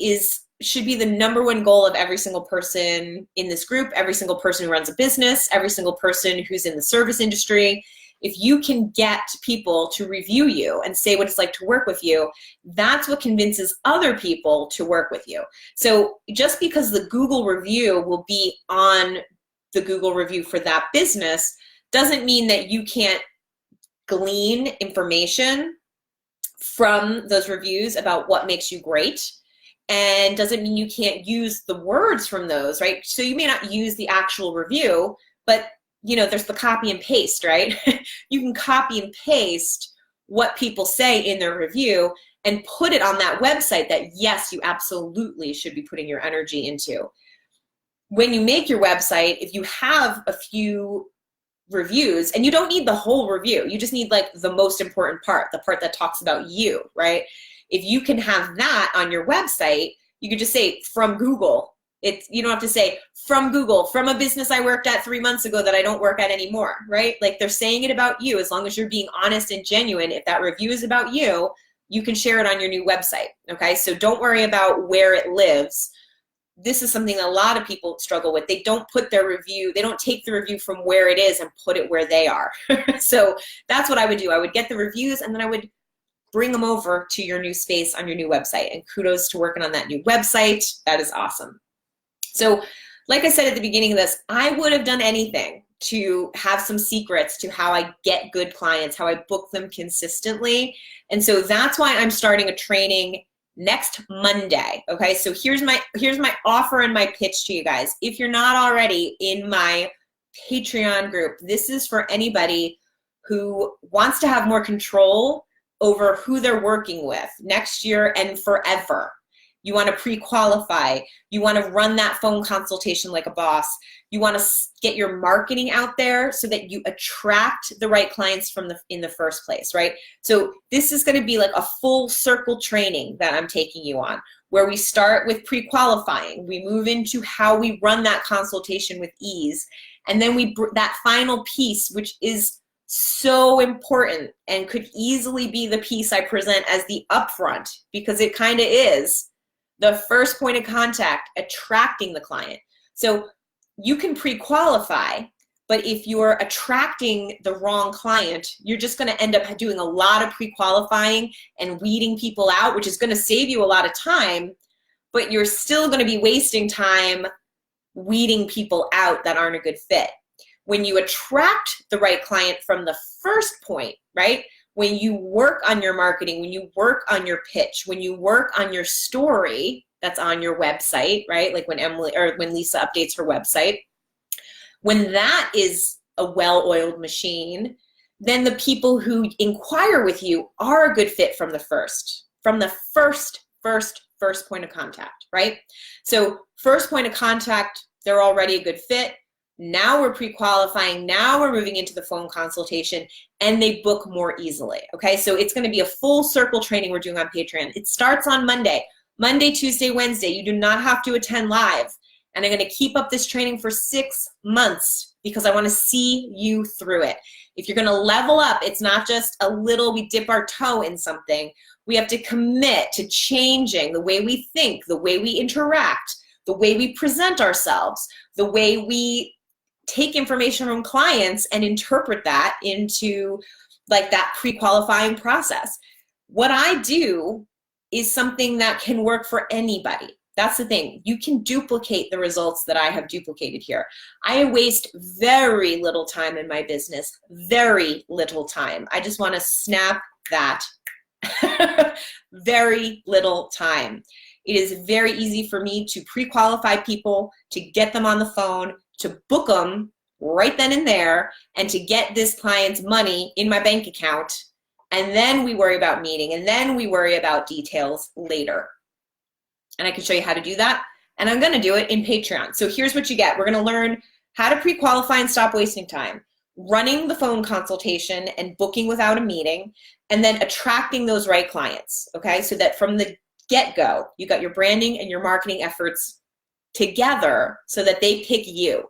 S1: should be the #1 goal of every single person in this group, every single person who runs a business, every single person who's in the service industry. If you can get people to review you and say what it's like to work with you, that's what convinces other people to work with you. So just because the Google review will be on the Google review for that business doesn't mean that you can't glean information from those reviews about what makes you great. And doesn't mean you can't use the words from those, right? So you may not use the actual review, but there's the copy and paste, right? You can copy and paste what people say in their review and put it on that website that, yes, you absolutely should be putting your energy into. When you make your website, if you have a few reviews, and you don't need the whole review, you just need like the most important part, the part that talks about you, right? If you can have that on your website, you could just say from Google. You don't have to say from Google, from a business I worked at 3 months ago that I don't work at anymore, right? Like, they're saying it about you. As long as you're being honest and genuine, if that review is about you, you can share it on your new website, okay? So don't worry about where it lives. This is something that a lot of people struggle with. They don't put their review, they don't take the review from where it is and put it where they are. So that's what I would do. I would get the reviews and then I would bring them over to your new space on your new website. And kudos to working on that new website. That is awesome. So like I said at the beginning of this, I would have done anything to have some secrets to how I get good clients, how I book them consistently. And so that's why I'm starting a training next Monday. Okay, so here's my offer and my pitch to you guys. If you're not already in my Patreon group, this is for anybody who wants to have more control over who they're working with next year and forever. You want to pre-qualify. You want to run that phone consultation like a boss. You want to get your marketing out there so that you attract the right clients in the first place, right? So this is going to be like a full circle training that I'm taking you on, where we start with pre-qualifying. We move into how we run that consultation with ease. And then that final piece, which is so important and could easily be the piece I present as the upfront, because it kind of is the first point of contact, attracting the client. So you can pre-qualify, But if you're attracting the wrong client, you're just going to end up doing a lot of pre-qualifying and weeding people out, which is going to save you a lot of time, but you're still going to be wasting time weeding people out that aren't a good fit. When you attract the right client from the first point, right? When you work on your marketing, when you work on your pitch, when you work on your story that's on your website, right? Like when Lisa updates her website, when that is a well-oiled machine, then the people who inquire with you are a good fit from the first point of contact, right? So first point of contact, they're already a good fit. Now we're pre-qualifying, now we're moving into the phone consultation, and they book more easily, okay? So it's gonna be a full circle training we're doing on Patreon. It starts on Monday, Tuesday, Wednesday. You do not have to attend live. And I'm gonna keep up this training for 6 months because I wanna see you through it. If you're gonna level up, it's not just a little, we dip our toe in something. We have to commit to changing the way we think, the way we interact, the way we present ourselves, the way we take information from clients and interpret that into like that pre-qualifying process. What I do is something that can work for anybody. That's the thing. You can duplicate the results that I have duplicated here. I waste very little time in my business, very little time. I just want to snap that. Very little time. It is very easy for me to pre-qualify people, to get them on the phone, to book them right then and there, and to get this client's money in my bank account. And then we worry about meeting, and then we worry about details later. And I can show you how to do that. And I'm gonna do it in Patreon. So here's what you get. We're gonna learn how to pre-qualify and stop wasting time, running the phone consultation and booking without a meeting, and then attracting those right clients, okay? So that from the get-go, you got your branding and your marketing efforts together so that they pick you.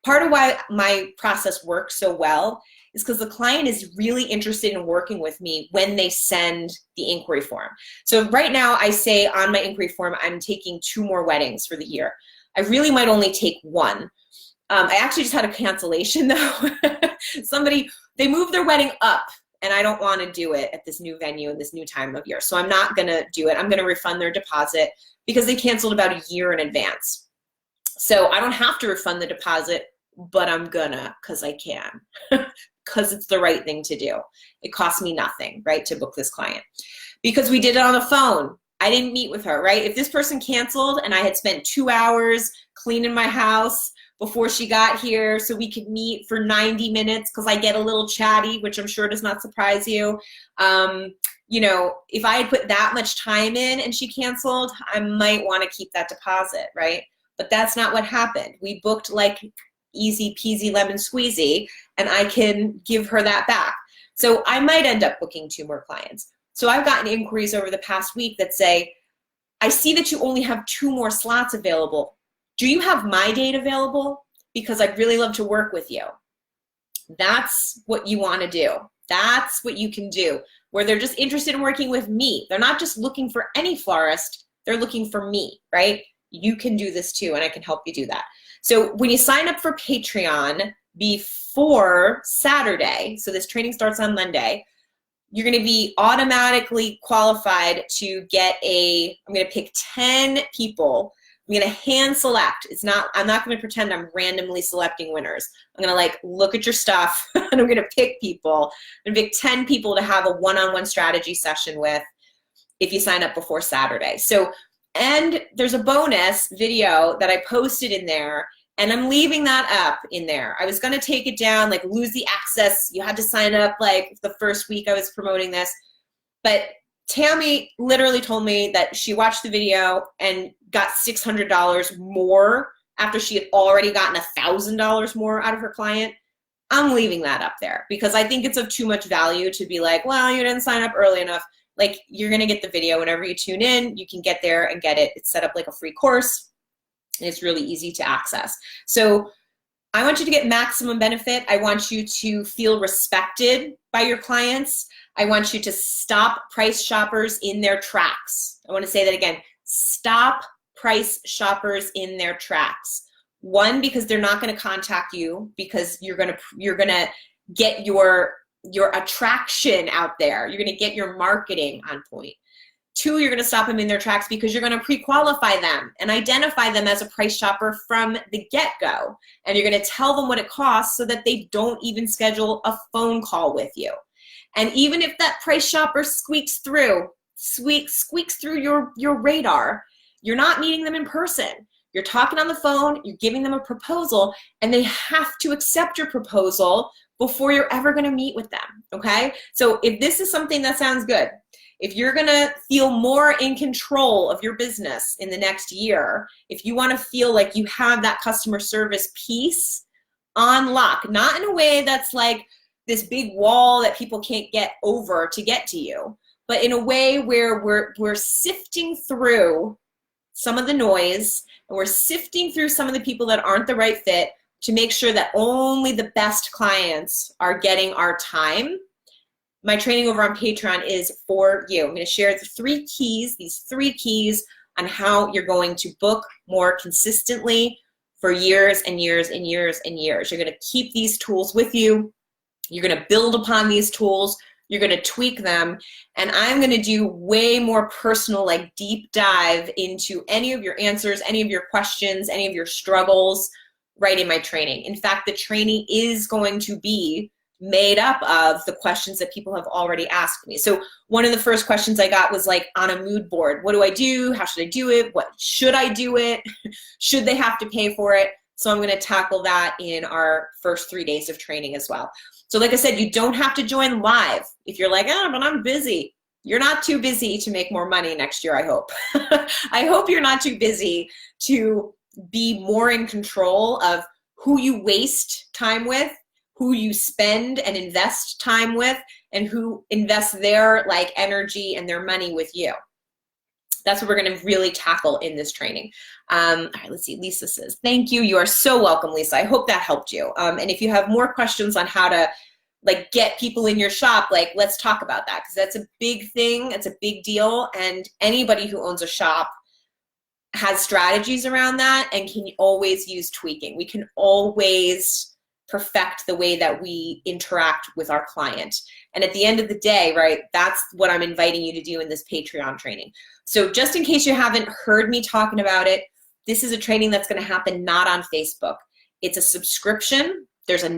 S1: Part of why my process works so well is because the client is really interested in working with me when they send the inquiry form. So right now I say on my inquiry form, I'm taking 2 more weddings for the year. I really might only take 1. I actually just had a cancellation though. Somebody, they moved their wedding up and I don't want to do it at this new venue in this new time of year. So I'm not going to do it. I'm going to refund their deposit because they canceled about a year in advance. So I don't have to refund the deposit, but I'm gonna, because I can, because it's the right thing to do. It costs me nothing, right, to book this client. Because we did it on the phone. I didn't meet with her, right? If this person canceled and I had spent 2 hours cleaning my house before she got here so we could meet for 90 minutes because I get a little chatty, which I'm sure does not surprise you. You know, if I had put that much time in and she canceled, I might want to keep that deposit, right? But that's not what happened. We booked like easy peasy lemon squeezy, and I can give her that back. So I might end up booking 2 more clients. So I've gotten inquiries over the past week that say, I see that you only have 2 more slots available. Do you have my date available? Because I'd really love to work with you. That's what you want to do. That's what you can do, where they're just interested in working with me. They're not just looking for any florist, they're looking for me, right? You can do this too, and I can help you do that. So when you sign up for Patreon before Saturday, so this training starts on Monday, you're going to be automatically qualified to get I'm going to pick 10 people. I'm going to hand select. I'm not going to pretend I'm randomly selecting winners. I'm going to like look at your stuff and I'm going to pick people. I'm going to pick 10 people to have a one-on-one strategy session with if you sign up before Saturday. So, and there's a bonus video that I posted in there, and I'm leaving that up in there. I was gonna take it down, like lose the access. You had to sign up like the first week I was promoting this. But Tammy literally told me that she watched the video and got $600 more after she had already gotten $1,000 more out of her client. I'm leaving that up there because I think it's of too much value to be like, well, you didn't sign up early enough. Like, you're gonna get the video whenever you tune in. You can get there and get it. It's set up like a free course, and it's really easy to access. So I want you to get maximum benefit. I want you to feel respected by your clients. I want you to stop price shoppers in their tracks. I want to say that again. Stop price shoppers in their tracks. One, because they're not going to contact you because you're going to get your attraction out there. You're going to get your marketing on point. Two, you're going to stop them in their tracks because you're going to pre-qualify them and identify them as a price shopper from the get-go. And you're going to tell them what it costs so that they don't even schedule a phone call with you. And even if that price shopper squeaks through your radar, you're not meeting them in person. You're talking on the phone, you're giving them a proposal, and they have to accept your proposal before you're ever going to meet with them, okay? So if this is something that sounds good, if you're going to feel more in control of your business in the next year, if you want to feel like you have that customer service piece on lock, not in a way that's like this big wall that people can't get over to get to you, but in a way where we're sifting through some of the noise and we're sifting through some of the people that aren't the right fit to make sure that only the best clients are getting our time. My training over on Patreon is for you. I'm going to share these three keys on how you're going to book more consistently for years and years and years and years. You're going to keep these tools with you. You're going to build upon these tools. You're going to tweak them. And I'm going to do way more personal, like deep dive into any of your answers, any of your questions, any of your struggles right in my training. In fact, the training is going to be made up of the questions that people have already asked me. So one of the first questions I got was like on a mood board. What do I do? How should I do it? What should I do it? Should they have to pay for it? So I'm going to tackle that in our first 3 days of training as well. So like I said, you don't have to join live. If you're like, oh, but I'm busy. You're not too busy to make more money next year, I hope. I hope you're not too busy to be more in control of who you waste time with, who you spend and invest time with, and who invests their like energy and their money with you. That's what we're going to really tackle in this training. All right, let's see. Lisa says, thank you. You are so welcome, Lisa. I hope that helped you. And if you have more questions on how to like get people in your shop, like let's talk about that, because that's a big thing. It's a big deal. And anybody who owns a shop has strategies around that and can always use tweaking. We can always perfect the way that we interact with our client. And at the end of the day, right, that's what I'm inviting you to do in this Patreon training. So just in case you haven't heard me talking about it, this is a training that's going to happen not on Facebook. It's a subscription. There's you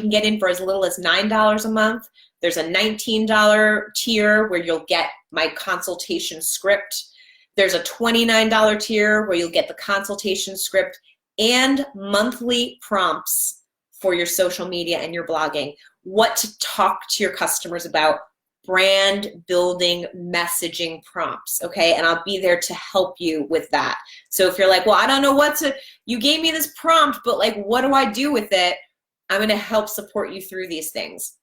S1: can get in for as little as $9 a month. There's a $19 tier where you'll get my consultation script. There's a $29 tier where you'll get the consultation script and monthly prompts for your social media and your blogging, what to talk to your customers about, brand building messaging prompts, okay? And I'll be there to help you with that. So if you're like, well, I don't know you gave me this prompt, but like, what do I do with it? I'm gonna help support you through these things.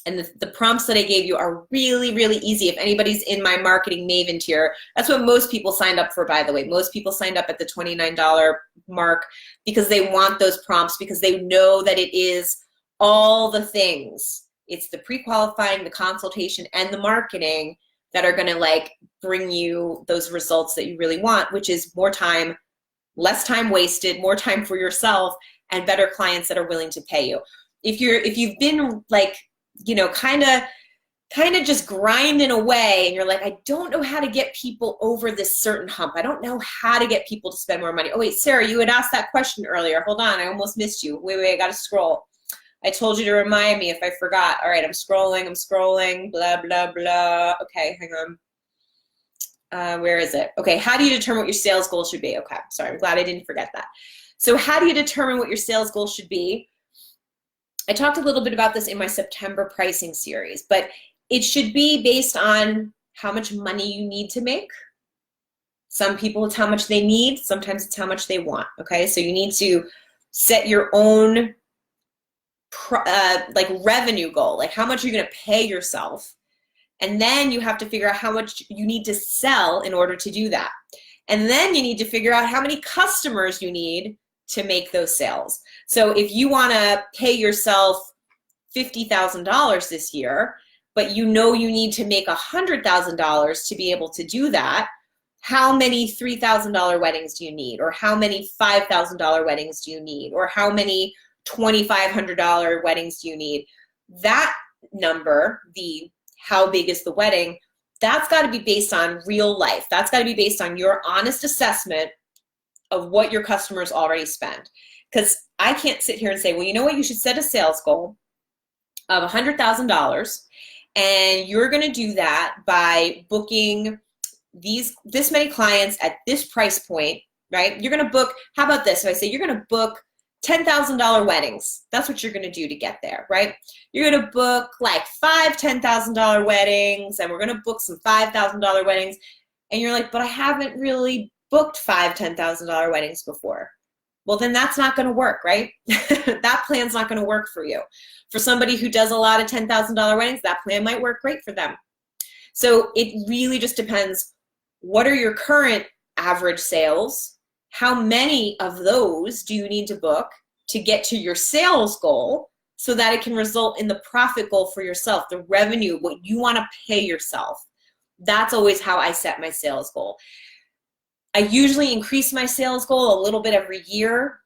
S1: And the prompts that I gave you are really, really easy. If anybody's in my marketing Maven tier, that's what most people signed up for, by the way. Most people signed up at the $29 mark because they want those prompts, because they know that it is all the things. It's the pre-qualifying, the consultation, and the marketing that are gonna like bring you those results that you really want, which is more time, less time wasted, more time for yourself, and better clients that are willing to pay you. If you've been like, you know, kind of just grinding away and you're like, I don't know how to get people over this certain hump. I don't know how to get people to spend more money. Oh wait, Sarah, you had asked that question earlier. Hold on, I almost missed you. Wait, I gotta scroll. I told you to remind me if I forgot. All right, I'm scrolling, blah, blah, blah. Okay, hang on. Where is it? Okay, how do you determine what your sales goal should be? Okay, sorry, I'm glad I didn't forget that. So how do you determine what your sales goal should be? I talked a little bit about this in my September pricing series, but it should be based on how much money you need to make. Some people, it's how much they need. Sometimes it's how much they want, okay? So you need to set your own like revenue goal, like how much you're gonna pay yourself. And then you have to figure out how much you need to sell in order to do that. And then you need to figure out how many customers you need to make those sales. So if you wanna pay yourself $50,000 this year, but you know you need to make $100,000 to be able to do that, how many $3,000 weddings do you need? Or how many $5,000 weddings do you need? Or how many $2,500 weddings do you need? That number, the how big is the wedding, that's got to be based on real life. That's got to be based on your honest assessment of what your customers already spend. Because I can't sit here and say, well, you know what, you should set a sales goal of $100,000, and you're going to do that by booking this many clients at this price point, right? You're going to book, how about this? If I say you're going to book $10,000 weddings, that's what you're going to do to get there, right? You're going to book like 5 $10,000 weddings, and we're going to book some $5,000 weddings. And you're like, but I haven't really booked 5 $10,000 weddings before. Well, then that's not going to work, right? That plan's not going to work for you. For somebody who does a lot of $10,000 weddings, that plan might work great for them. So it really just depends. What are your current average sales? How many of those do you need to book to get to your sales goal so that it can result in the profit goal for yourself, the revenue, what you want to pay yourself? That's always how I set my sales goal. I usually increase my sales goal a little bit every year,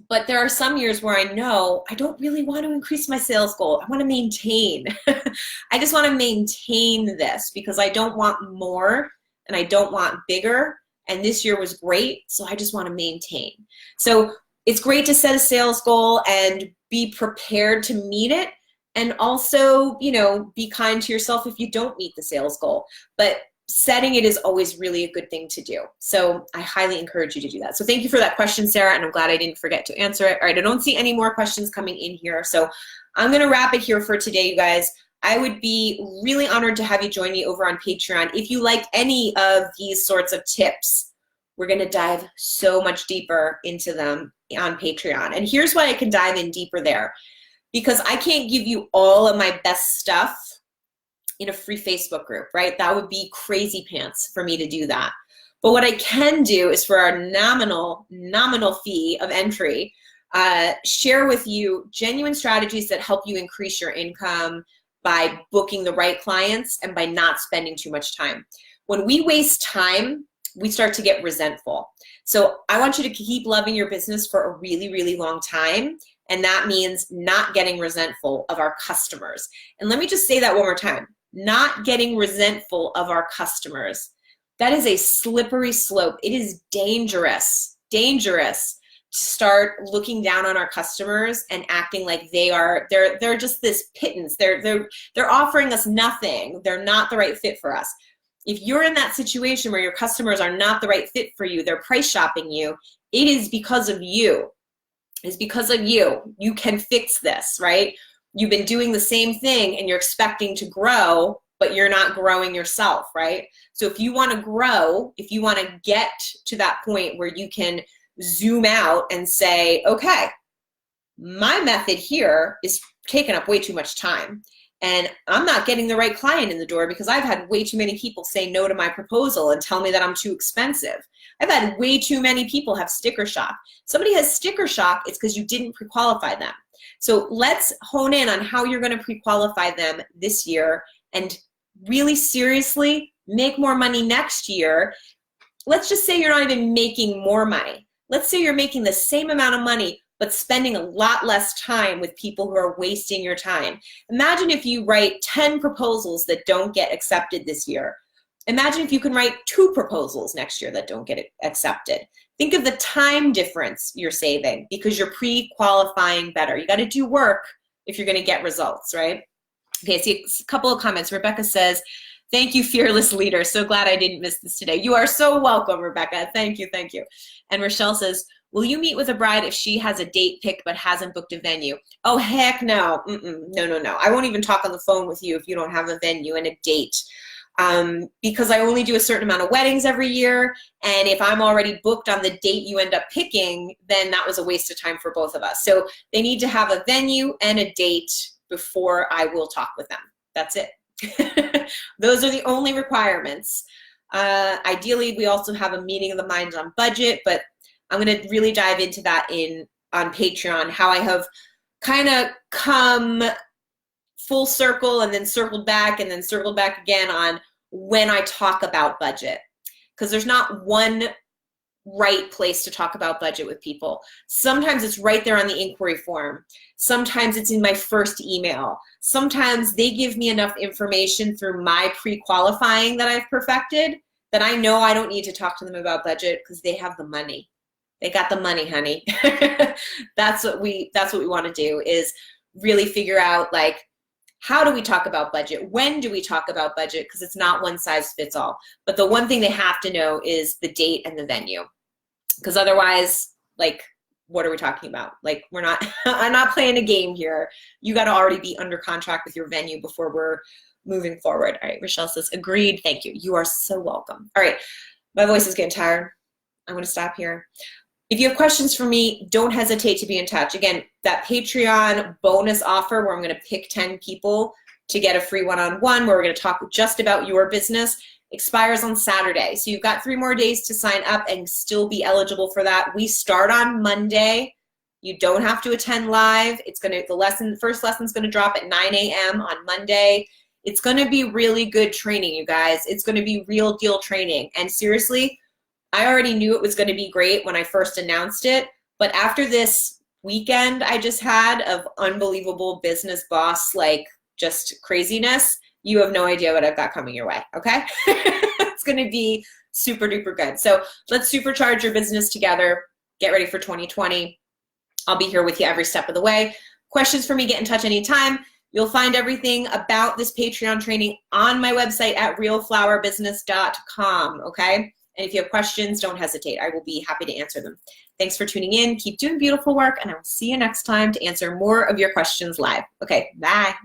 S1: but there are some years where I know I don't really want to increase my sales goal. I want to maintain. I just want to maintain this because I don't want more and I don't want bigger. And this year was great, so I just want to maintain. So it's great to set a sales goal and be prepared to meet it, and also, you know, be kind to yourself if you don't meet the sales goal. But setting it is always really a good thing to do. So I highly encourage you to do that. So thank you for that question, Sarah, and I'm glad I didn't forget to answer it. All right, I don't see any more questions coming in here, so I'm going to wrap it here for today, you guys. I would be really honored to have you join me over on Patreon. If you like any of these sorts of tips, we're going to dive so much deeper into them on Patreon. And here's why I can dive in deeper there. Because I can't give you all of my best stuff in a free Facebook group, right? That would be crazy pants for me to do that. But what I can do is, for our nominal fee of entry, share with you genuine strategies that help you increase your income by booking the right clients and by not spending too much time. When we waste time, we start to get resentful. So I want you to keep loving your business for a really, really long time. And that means not getting resentful of our customers. And let me just say that one more time. Not getting resentful of our customers. That is a slippery slope. It is dangerous to start looking down on our customers and acting like they're just this pittance. They're offering us nothing. They're not the right fit for us. If you're in that situation where your customers are not the right fit for you, they're price shopping you, it is because of you. It's because of you. You can fix this, right? You've been doing the same thing and you're expecting to grow, but you're not growing yourself, right? So if you want to grow, if you want to get to that point where you can zoom out and say, okay, my method here is taking up way too much time. And I'm not getting the right client in the door because I've had way too many people say no to my proposal and tell me that I'm too expensive. I've had way too many people have sticker shock. Somebody has sticker shock, it's because you didn't pre-qualify them. So let's hone in on how you're going to pre-qualify them this year and really seriously make more money next year. Let's just say you're not even making more money. Let's say you're making the same amount of money, but spending a lot less time with people who are wasting your time. Imagine if you write 10 proposals that don't get accepted this year. Imagine if you can write 2 proposals next year that don't get accepted. Think of the time difference you're saving because you're pre-qualifying better. You got to do work if you're going to get results, right? Okay, see a couple of comments. Rebecca says, thank you, fearless leader. So glad I didn't miss this today. You are so welcome, Rebecca. Thank you, thank you. And Rochelle says, will you meet with a bride if she has a date picked but hasn't booked a venue? Oh, heck no. No. I won't even talk on the phone with you if you don't have a venue and a date. Because I only do a certain amount of weddings every year, and if I'm already booked on the date you end up picking, then that was a waste of time for both of us. So they need to have a venue and a date before I will talk with them. That's it. Those are the only requirements. Ideally, we also have a meeting of the minds on budget, but I'm going to really dive into that on Patreon, how I have kind of come full circle and then circled back and then circled back again on when I talk about budget. because there's not one right place to talk about budget with people. Sometimes it's right there on the inquiry form. Sometimes it's in my first email. Sometimes they give me enough information through my pre-qualifying that I've perfected that I know I don't need to talk to them about budget because they have the money. They got the money, honey. That's what we want to do, is really figure out, like, how do we talk about budget? When do we talk about budget? Because it's not one size fits all. But the one thing they have to know is the date and the venue. Because otherwise, like, what are we talking about? Like, we're not, I'm not playing a game here. You got to already be under contract with your venue before we're moving forward. All right, Rochelle says, agreed. Thank you. You are so welcome. All right, my voice is getting tired. I'm going to stop here. If you have questions for me, don't hesitate to be in touch. Again, that Patreon bonus offer where I'm going to pick 10 people to get a free one-on-one where we're going to talk just about your business expires on Saturday. So you've got 3 more days to sign up and still be eligible for that. We start on Monday. You don't have to attend live. It's going to, the first lesson is going to drop at 9 a.m. on Monday. It's going to be really good training, you guys. It's going to be real deal training. And seriously, I already knew it was going to be great when I first announced it, but after this weekend I just had of unbelievable business boss, like, just craziness, you have no idea what I've got coming your way, okay? It's going to be super duper good. So let's supercharge your business together. Get ready for 2020. I'll be here with you every step of the way. Questions for me, get in touch anytime. You'll find everything about this Patreon training on my website at realflowerbusiness.com, okay? And if you have questions, don't hesitate. I will be happy to answer them. Thanks for tuning in. Keep doing beautiful work, and I will see you next time to answer more of your questions live. Okay, bye.